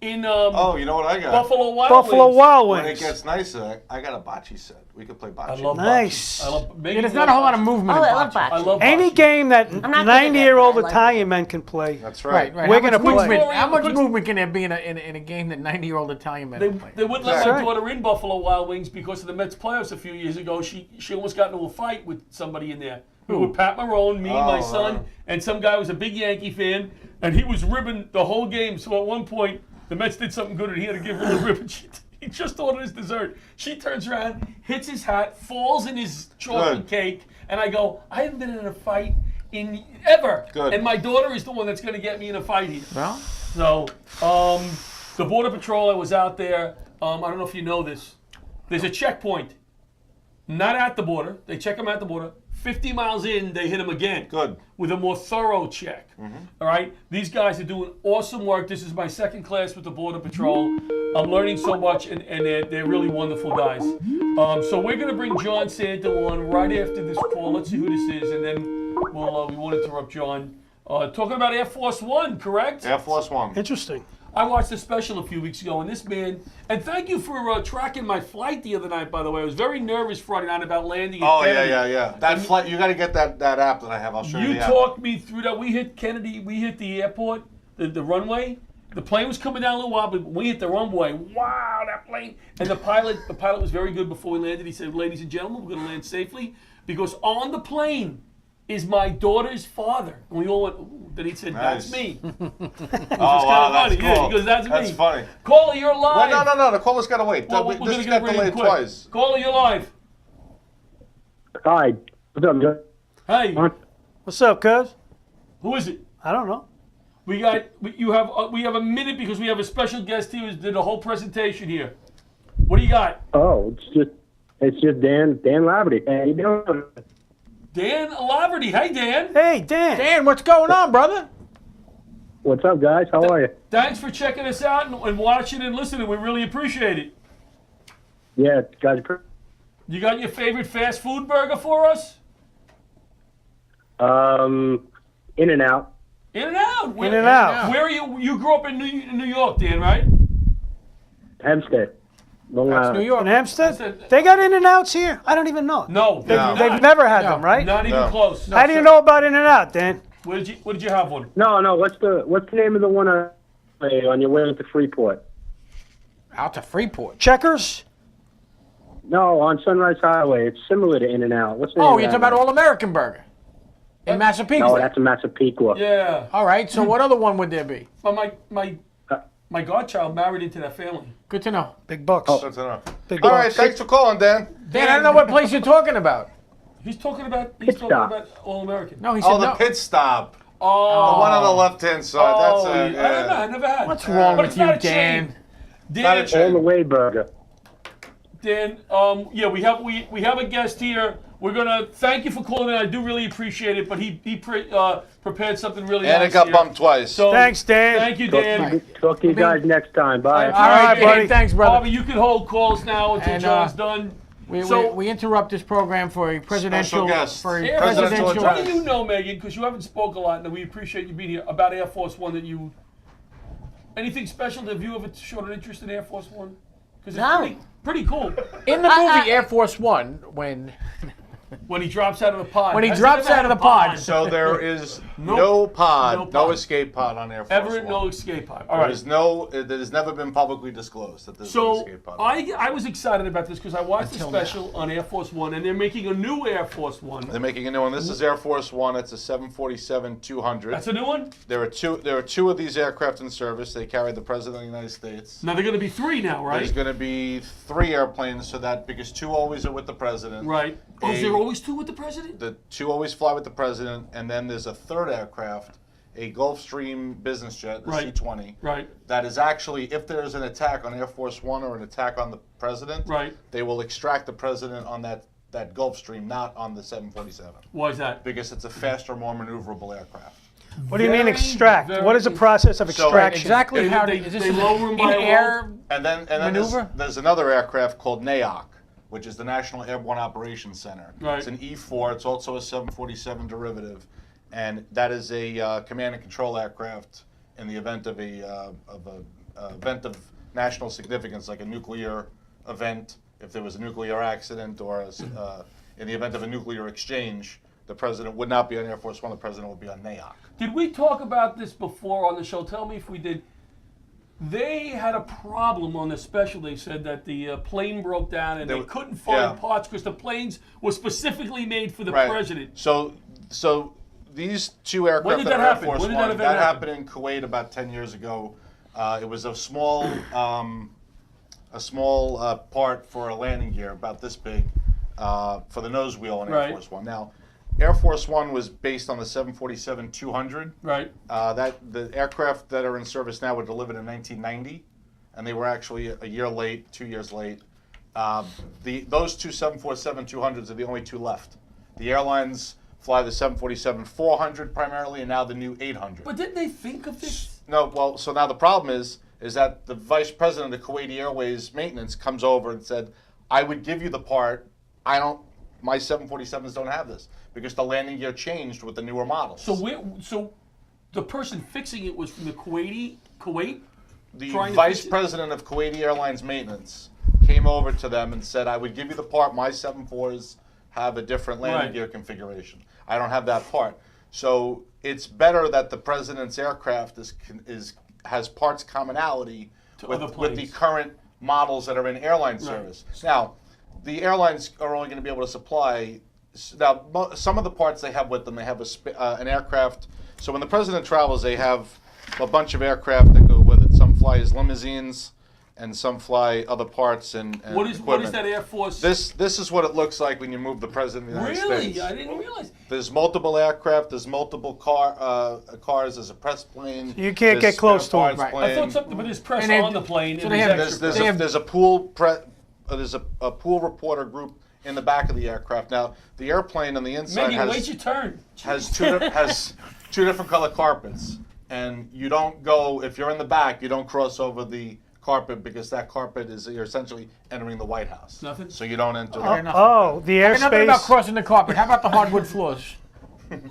Oh, you know what I got? Buffalo Wild Buffalo Wings. Wild When it Wings. gets nicer, I got a bocce set. We could play bocce. I love Nice. bocce. I love, Yeah, there's not a whole lot of movement Oh, in I love bocce. bocce. I love Any bocce. game that not good at it, 90-year-old but I like Italian men can play. That's Right, right. right. We're How gonna much play. movement- How much Quick- movement can there be in a game that 90-year-old Italian men They, play? they wouldn't let That's my right. daughter in Buffalo Wild Wings because of the Mets playoffs a few years ago. She almost got into a fight with somebody in there. With Pat Marone, me, my son, and some guy who was a big Yankee fan, and he was ribbing the whole game. So at one point, the Mets did something good, and he had to give her a ribbon. He just ordered his dessert. She turns around, hits his hat, falls in his chocolate cake, and I go, I haven't been in a fight in ever. Good. And my daughter is the one that's going to get me in a fight here. Well, So, the Border Patrol, I was out there. I don't know if you know this. There's a checkpoint. Not at the border. They check them at the border. 50 miles in, they hit them again. Good. With a more thorough check. All right? These guys are doing awesome work. This is my second class with the Border Patrol. I'm learning so much, and they're really wonderful guys. So we're going to bring John Santo on right after this call. Let's see who this is, and then we won't interrupt John. Talking about Air Force One, correct? Air Force One. Interesting. I watched the special a few weeks ago, and this man, and thank you for tracking my flight the other night, by the way. I was very nervous Friday night about landing at Kennedy. Yeah. That flight, you got to get that app that I have. I'll show you. You talked me through that. We hit Kennedy, we hit the airport, the runway. The plane was coming down a little wobbly, but we hit the runway. Wow, that plane. And the pilot was very good before we landed. He said, ladies and gentlemen, we're going to land safely, because on the plane is my daughter's father. And we all went, ooh. Then he said, that's me. Oh, wow, that's cool. Yeah, he goes, that's me. That's funny. Caller, you're live. Well, no. The caller's got to wait. Well, This has got delayed quick. twice. Caller, you're live. Hi. What's up, Joe? Hey. What's up, cuz? Who is it? I don't know. We have a minute because we have a special guest here who did a whole presentation here. What do you got? Oh, it's just Dan Laverty. How you doing? Dan Laverty. Hey, Dan. Hey, Dan. Dan, what's going on, brother? What's up, guys? How are you? Thanks for checking us out and watching and listening. We really appreciate it. Yeah, guys. You got your favorite fast food burger for us? In-N-Out. In-N-Out. In-N-Out. Where are you? You grew up in New York, Dan, right? Hempstead. Long That's Island. New York. In Hempstead? They got In-N-Outs here? I don't even know. No. They've never had them, right? Not even close. How do you know about In-N-Out, Dan? Where did you have one? No. What's the name of the one on your way to Freeport? Out to Freeport. Checkers? No, on Sunrise Highway. It's similar to In-N-Out. What's the name Oh, of you're that talking about one? All American Burger in Massapequa. No, that's a Massapequa. Yeah. All right. So what other one would there be? Well, my godchild married into that family. Good to know. Big bucks. Good to know. Big All bucks. right, thanks for calling, Dan. Dan, I don't know what place you're talking about. He's talking about All American. No, he said Oh, the no. pit stop. Oh. The one on the left-hand side. Oh, That's I don't know. I never had. What's wrong But with it's you, not a Dan? chain. Not a Dan, chain. All the way burger. Dan, yeah, we have a guest here. We're gonna thank you for calling in. I do really appreciate it. But he prepared something really And nice it got here. bumped twice. So Thanks, Dan. thank you, Dan. Talk to you guys next time. Bye. All right, Dan. buddy. Thanks, brother. Bobby, you can hold calls now until And, John's done. We interrupt this program for a presidential guest. Air presidential. Force, what do you know, Megan? Because you haven't spoke a lot, and we appreciate you being here about Air Force One. Anything special? Have you ever shown an interest in Air Force One? Because it's pretty cool. In the movie Air Force One, when he drops out of the pod. When he Has drops never out had of a the pod. So there is Nope. no escape pod on Air Force Ever One. no escape pod. All right. There's never been publicly disclosed that there's an So escape pod. I was excited about this because I watched the special on Air Force One, and they're making a new Air Force One. They're making a new one. This is Air Force One. It's a 747-200. That's a new one? There are two of these aircraft in service. They carry the President of the United States. Now they're going to be 3 now, right? There's going to be 3 airplanes, so that because 2 always are with the President. Right. Oh, is there always 2 with the President? The 2 always fly with the President, and then there's a 3rd aircraft, a Gulfstream business jet, the Right. C-20. Right. That is actually, if there's an attack on Air Force One or an attack on the President, Right. they will extract the President on that Gulfstream, not on the 747. Why is that? Because it's a faster, more maneuverable aircraft. What do you mean extract? What is the process of extraction? Exactly how they is this lower him by a air And then maneuver? there's another aircraft called NAOC, which is the National Airborne Operations Center. Right. It's an E-4. It's also a 747 derivative, and that is a command and control aircraft in the event of a event of national significance, like a nuclear event. If there was a nuclear accident or in the event of a nuclear exchange, the President would not be on Air Force One. The President would be on NAOC. Did we talk about this before on the show? Tell me if we did. They had a problem on the special. They said that the plane broke down and they couldn't find parts because the planes were specifically made for the President. So these 2 aircraft When did that are Air happen? Force When did One, that event happen? happened in Kuwait about 10 years ago. It was a small part for a landing gear about this big for the nose wheel on Air Right. Force One. Now, Air Force One was based on the 747-200. Right. The aircraft that are in service now were delivered in 1990, and they were actually a year late, 2 years late. Those two 747-200s are the only two left. The airlines fly the 747-400 primarily, and now the new 800. But didn't they think of this? No, well, so now the problem is that the vice president of Kuwaiti Airways maintenance comes over and said, I would give you the part, my 747s don't have this, because the landing gear changed with the newer models. So the person fixing it was from the Kuwait? The vice president of Kuwaiti Airlines maintenance came over to them and said, I would give you the part, my 74s have a different landing gear configuration. I don't have that part. So it's better that the president's aircraft has parts commonality with the current models that are in airline service. Now, the airlines are only going to be able to supply. Now, some of the parts they have with them, they have an aircraft. So when the president travels, they have a bunch of aircraft that go with it. Some fly his limousines, and some fly other parts and what is equipment. that Air Force? This is what it looks like when you move the president of the United States. Really? I didn't realize. There's multiple aircraft. There's multiple cars. There's a press plane. You can't get close to them. I thought something, but there's press on the plane. So and there's a pool reporter group in the back of the aircraft. Now the airplane on the inside wait your turn. has two different color carpets, and you don't go if you're in the back. You don't cross over the carpet because that carpet you're essentially entering the White House. Nothing. So you don't enter. The Nothing about airspace. crossing the carpet. How about the hardwood floors?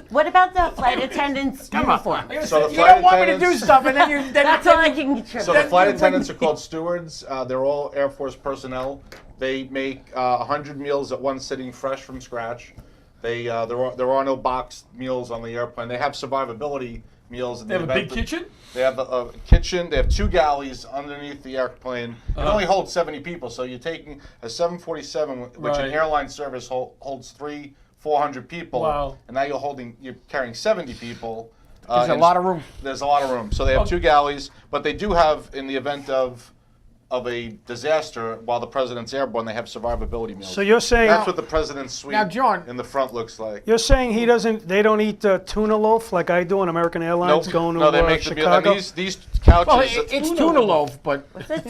What about the flight attendant's uniform? So the You don't want me to do stuff, and then you. That's all I can get you. So the flight attendants are called stewards. They're all Air Force personnel. They make 100 meals at one sitting, fresh from scratch. There are no boxed meals on the airplane. They have survivability meals. They have a big kitchen? They have a kitchen. They have two galleys underneath the airplane. It only holds 70 people. So you're taking a 747, which in airline service holds 400 people. Wow. And now you're carrying 70 people. There's a lot of room. There's a lot of room. So they have two galleys, but they do have, in the event of a disaster, while the president's airborne, they have survivability meals. So you're saying that's what the president's suite Now, John, in the front looks like. You're saying they don't eat tuna loaf like I do on American Airlines going to they make Chicago? these couches. Well, it's tuna loaf, but What's a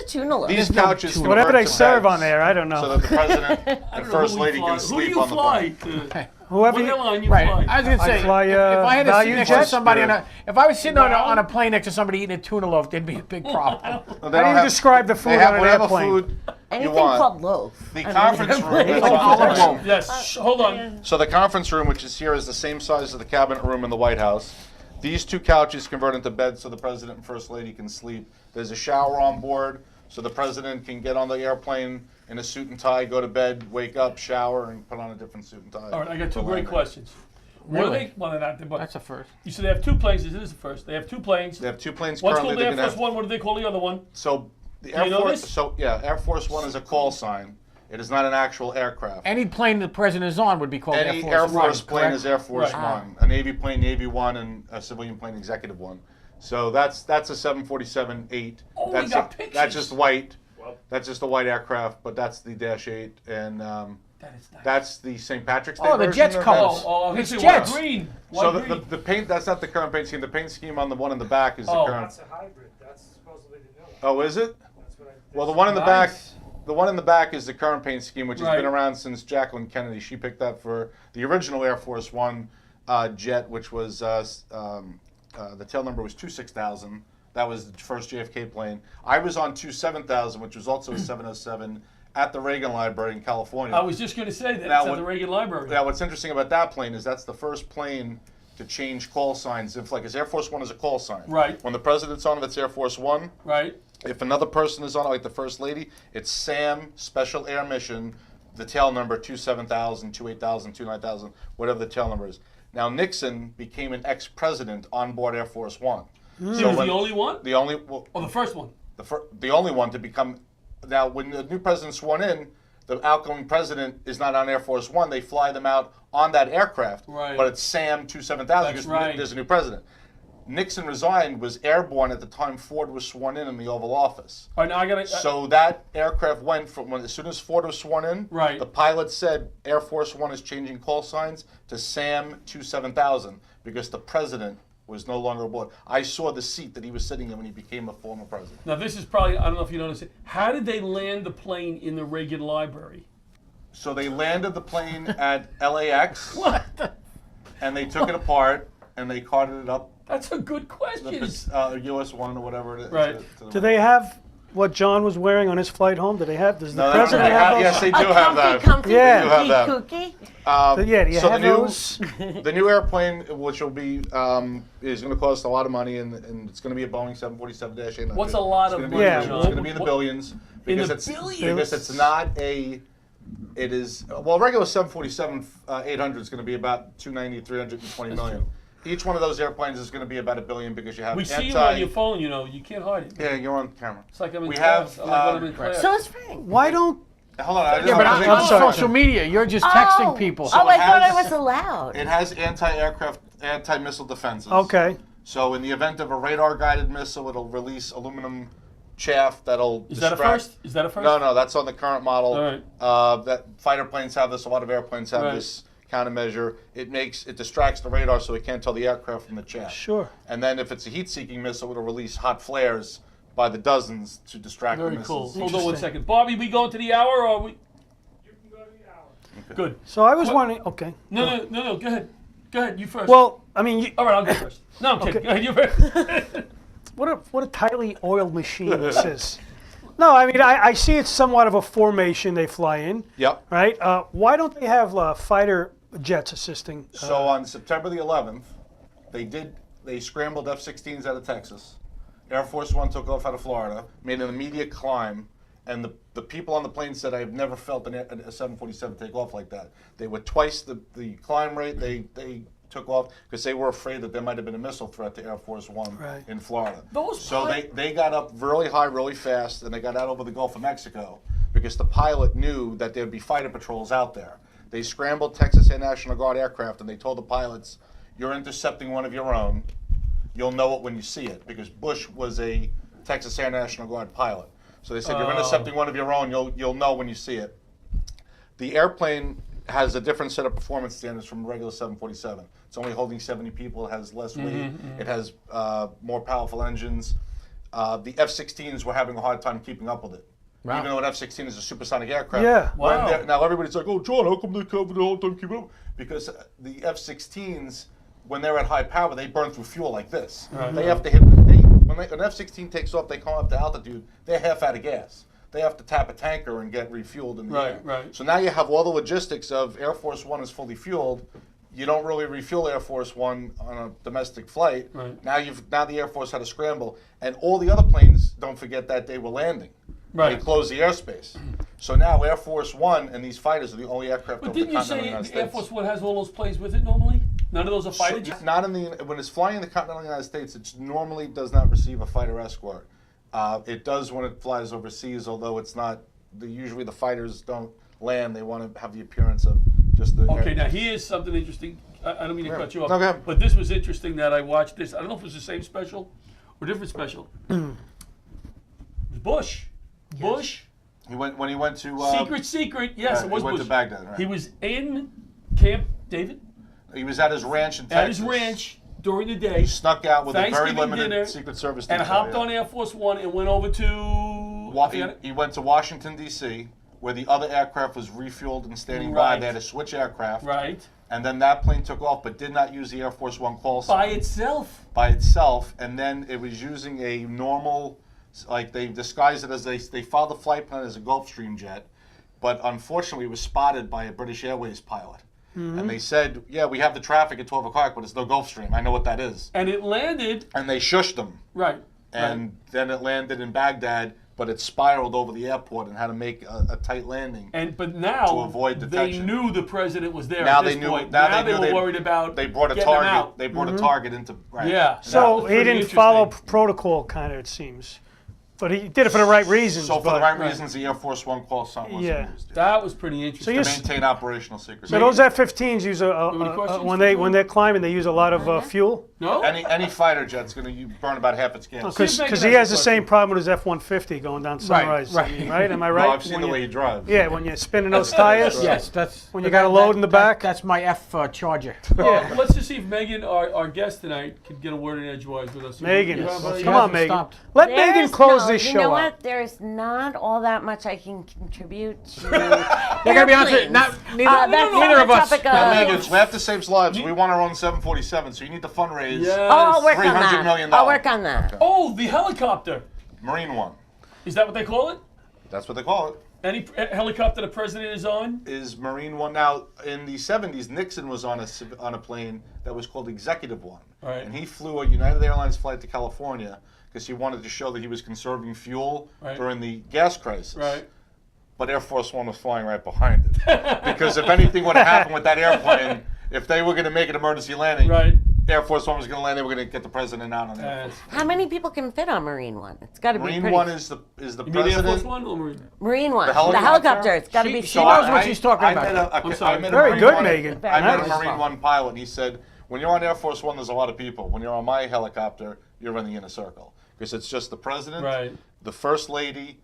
tuna loaf? These couches. can Whatever convert they to serve beds on there, I don't know. So that the president and first lady can sleep on the plane. Whoever What you, airline you right. fly? I was gonna say, fly, if I had to sit Value next Jet? to somebody if I was sitting on a plane next to somebody eating a tuna loaf, there'd be a big problem. how do you describe the food They have on an whatever airplane? food you Anything want. called loaf. The conference room is on the Yes, hold on. So the conference room, which is here, is the same size as the cabinet room in the White House. These two couches convert into beds so the president and first lady can sleep. There's a shower on board, so the president can get on the airplane in a suit and tie, go to bed, wake up, shower, and put on a different suit and tie. All right, I got two great questions. What are they? Well, they're not. But That's a first. you said they have two planes. This is the first. They have two planes. They have two planes One's currently. called the They're Air gonna Force have- One. What do they call the other one? So the Do Air you know Force. this? So yeah, Air Force One is a call sign. It is not an actual aircraft. Any plane the president is on would be called Any Air Force One, plane correct? is Air Force Right. One. A Navy plane, Navy One, and a civilian plane, Executive One. So that's a 747-8. Oh, we That's got that's pictures. just white. That's just a white aircraft, but that's the Dash 8, and That is nice. that's the St. Patrick's Day Oh, the version Jets of colors. that. Oh, It's it's Jets. green. So White green. the paint, that's not the current paint scheme. The paint scheme on the one in the back is the Oh. current. That's a hybrid. That's supposedly the new one. Oh, is it? That's what I. Well, the one in the back, Nice. the one in the back is the current paint scheme, which has Right. been around since Jacqueline Kennedy. She picked that for the original Air Force One jet, which was the tail number was 26000. That was the first JFK plane. I was on 27000, which was also a 707 at the Reagan Library in California. I was just going to say that. Now It's at what- the Reagan Library. Now, what's interesting about that plane is that's the first plane to change call signs. If Air Force One is a call sign. Right. When the president's on it, it's Air Force One. Right. If another person is on it, like the First Lady, it's SAM, Special Air Mission, the tail number 27000, 28000, 29000, whatever the tail number is. Now, Nixon became an ex-president on board Air Force One. He was the only one? The only, well, Oh, the first one. the only one to become. Now, when the new president's sworn in, the outgoing president is not on Air Force One. They fly them out on that aircraft, Right. but it's SAM 27000 That's because right. there's a new president. Nixon resigned, was airborne at the time Ford was sworn in the Oval Office. All right, now I got to. So that aircraft went from as soon as Ford was sworn in, Right. the pilot said Air Force One is changing call signs to SAM 27000 because the president was no longer aboard. I saw the seat that he was sitting in when he became a former president. Now this is probably, I don't know if you noticed it. How did they land the plane in the Reagan Library? So they landed the plane at LAX. What? And they took it apart and they carted it up. That's a good question. US 1 or whatever it is. Right. Do they have what John was wearing on his flight home? Do they have? Does the No, president have those? yes, they do have that. Comfy, Yeah. They do have that. kooky. Yeah, do you so have those? the new airplane, which will be, is going to cost a lot of money, and it's going to be a Boeing 747-800. What's a lot of money, It's John? going to be in the billions. Because it's not a. It is well, regular 747-800 is going to be about 290, 320 million. Each one of those airplanes is going to be about $1 billion because you have. We see you on your phone, you can't hide it. Yeah, you're on camera. It's like I'm in We class. have, Like when I'm in class. So is Frank. Why don't? Hold on. Yeah, but I'm on social media. You're just texting people. Oh, I thought I has- was allowed. It has anti-aircraft, anti-missile defenses. Okay. So in the event of a radar-guided missile, it'll release aluminum chaff that'll Is that a distract- first? Is that a first? No, that's on the current model. All right. That fighter planes have this. A lot of airplanes have Right. this countermeasure. It distracts the radar so it can't tell the aircraft from the chaff. Sure. And then if it's a heat-seeking missile, it'll release hot flares by the dozens to distract the Very cool. missiles. Hold on one second. Bobby, we going to the hour or are we? You can go to the hour. Good. So I was wondering. Okay. No, go ahead. Go ahead, you first. Well, I mean, all right, I'll go first. No, I'm kidding. Okay. Go ahead, you first. what a tightly oiled machine this is. No, I mean, I see it's somewhat of a formation they fly in. Yep. Right? Why don't they have fighter jets assisting? So on September the 11th, they scrambled F-16s out of Texas. Air Force One took off out of Florida, made an immediate climb, and the people on the plane said, "I've never felt a 747 take off like that." They were twice the climb rate. They took off because they were afraid that there might have been a missile threat to Air Force One in Florida. They got up really high, really fast, and they got out over the Gulf of Mexico because the pilot knew that there'd be fighter patrols out there. They scrambled Texas Air National Guard aircraft, and they told the pilots, "You're intercepting one of your own. You'll know it when you see it," because Bush was a Texas Air National Guard pilot. So they said, "You're intercepting one of your own. You'll know when you see it." The airplane has a different set of performance standards from a regular 747. It's only holding 70 people. It has less weight. It has more powerful engines. The F-16s were having a hard time keeping up with it. Wow. Even though an F-16 is a supersonic aircraft. Yeah. Wow. Now everybody's like, "Oh, John, how come they cover the whole time keeping up?" Because the F-16s, when they're at high power, they burn through fuel like this. They have to hit. When an F-16 takes off, they come up to altitude. They're half out of gas. They have to tap a tanker and get refueled in the air. Right. So now you have all the logistics of Air Force One is fully fueled. You don't really refuel Air Force One on a domestic flight. Right. Now the Air Force had to scramble, and all the other planes, don't forget that they were landing. Right. They closed the airspace. So now Air Force One and these fighters are the only aircraft But over the didn't you continental say United the Air States. Force One has all those planes with it normally? None of those are fighter jets? Not in the when it's flying in the continental United States. It normally does not receive a fighter escort. It does when it flies overseas, although it's not. Usually the fighters don't land. They want to have the appearance of just the. Okay, now here's something interesting. I don't mean to cut you off, No, go ahead. but this was interesting that I watched this. I don't know if it was the same special or different special. It was Bush. Bush. When he went to Secret. Yes, it was he went Bush. to Baghdad. Right. He was in Camp David. He was at his ranch in Texas. At his ranch during the day. He snuck out with a very Thanksgiving limited dinner, Secret Service and detail, hopped yeah. on Air Force One and went over to. He went to Washington D.C., where the other aircraft was refueled and standing by. Right. They had to switch aircraft. Right. And then that plane took off, but did not use the Air Force One call sign. By itself. And then it was using a normal, like they disguised it as they filed the flight plan as a Gulfstream jet, but unfortunately it was spotted by a British Airways pilot. And they said, "Yeah, we have the traffic at 12 o'clock, but it's no Gulfstream. I know what that is." And it landed. And they shushed them. Right. And then it landed in Baghdad, but it spiraled over the airport and had to make a tight landing. But now to avoid detection. they knew the president was there. Now at this they knew. point. Now they were worried about. They brought a getting him target. out. They brought a target into. Right. Yeah. So That was he pretty didn't follow protocol, kind of, it seems. But he did it for the right reasons. So for but, the right reasons, the Air Force One call sign wasn't Yeah. used. That was pretty interesting. So To you're maintain operational secrecy. So those F-15s use questions when they're climbing, they use a lot of fuel. No? Any fighter jet's going to burn about half its gas. Because he has the same problem with his F-150 going down Sunrise. right. I mean, right? Am I right? No, I've seen When the you- way he drives. Yeah, when you're spinning those tires. Yes, that's When you got a load in the back. That's my F Charger. Let's just see if Megan, our guest tonight, could get a word in edgewise with us. Megan, You have a- come on, Megan. stopped. Let Megan There's close this you show know out. what? There's not all that much I can contribute to. They're gonna be honest with you, airplanes. neither That's neither not of the us. topic Now, of- Megan, Laughter Saves Lives. We want our own 747, so you need to fundraise Yes. Oh, I'll work on $300 that. million. I'll work on that. Oh, the helicopter. Marine One. Is that what they call it? That's what they call it. Any helicopter the president is on? Is Marine One. Now, in the 70s, Nixon was on a plane that was called Executive One. Right. And he flew a United Airlines flight to California because he wanted to show that he was conserving fuel Right. during the gas crisis. Right. But Air Force One was flying right behind it. Because if anything would have happened with that airplane, if they were going to make an emergency landing, Right. Air Force One was going to land. They were going to get the president out on Air Force. How many people can fit on Marine One? It's got to be Marine pretty. One is the You mean Air president. Force One or Marine? Marine One. The The helicopter? helicopter. It's got to be. She knows what she's talking about. I met a Very Marine good, One- Megan. I met a Nice. Marine One pilot, and he said, when you're on Air Force One, there's a lot of people. When you're on my helicopter, you're in the inner circle. Because it's just the president, Right. the first lady,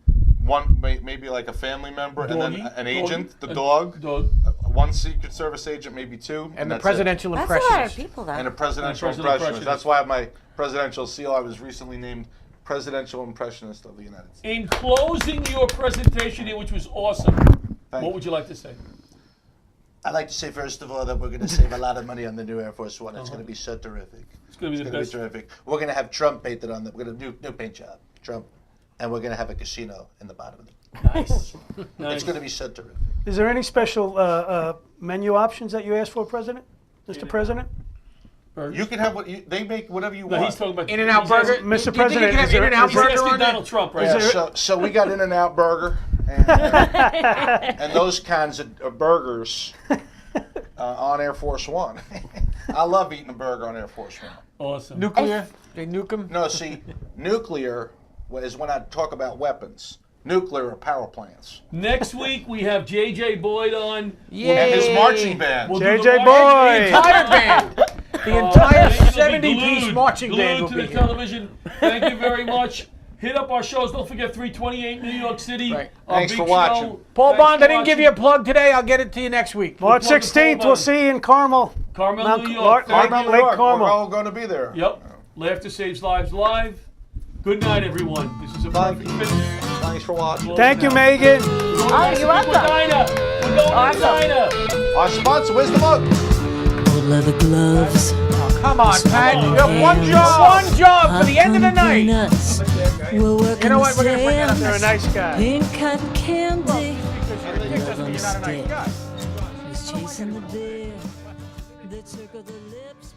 one maybe like a family member, and then Doggy? an agent, the A dog, Dog. one Secret Service agent, maybe two, And the that's it. presidential That's a lot of impressions. people, though. And a presidential And a presidential impressionist. impressionist. That's why I have my presidential seal. I was recently named Presidential Impressionist of the United States. In closing your presentation here, which was awesome, Thank what you. would you like to say? I'd like to say, first of all, that we're going to save a lot of money on the new Air Force One. It's going to be so terrific. It's going to be the It's best. going to be terrific. We're going to have Trump painted on the. We're going to do new paint job, Trump, and we're going to have a casino in the bottom of it. Nice. It's going to be so terrific. Is there any special menu options that you asked for, President? Mr. President? You can have they make whatever you No, want. he's talking about In-N-Out he's Burger. asking- Mr. Do you think President, you can have is there- In-N-Out is there- Burger He's asking on there? Donald Trump right Yeah, now. so we got In-N-Out Burger and those kinds of burgers on Air Force One. I love eating a burger on Air Force One. Awesome. Nuclear. They nuke them. No, see, nuclear is when I talk about weapons. Nuclear are power plants. Next week we have J.J. Boyd on. And his marching band. We'll do the J.J. marching- Boyd. Entire band. The entire It'll be 70-piece glued- marching glued band will to be the here. television. Thank you very much. Hit up our shows. Don't forget 328 New York City. Right. Our Thanks big for watching. show. Paul Thanks Bond, for I didn't give watching. you a plug today. I'll get it to you next week. March plug the 16th, Paul we'll Bond. see you in Carmel. Carmel, Mount- New York. Lake Thank you. Lake We're Carmel. all going to be there. Yep. Laughter Saves Lives Live. Good night, everyone. This is a perfect finish. Thanks for watching. Thank you, Megan. Oh, you're welcome. We're going to Awesome. Dinah. Our sponsor, Wisdom Oak. Gold leather gloves. Come on, Pat. You have one Hands. job. One job for the end of the night. Peanuts. We're working You know what? We're gonna bring that up You're there. a nice guy. Pink cotton candy. Because you're not a nice guy. He's chasing the bear that circle the lips.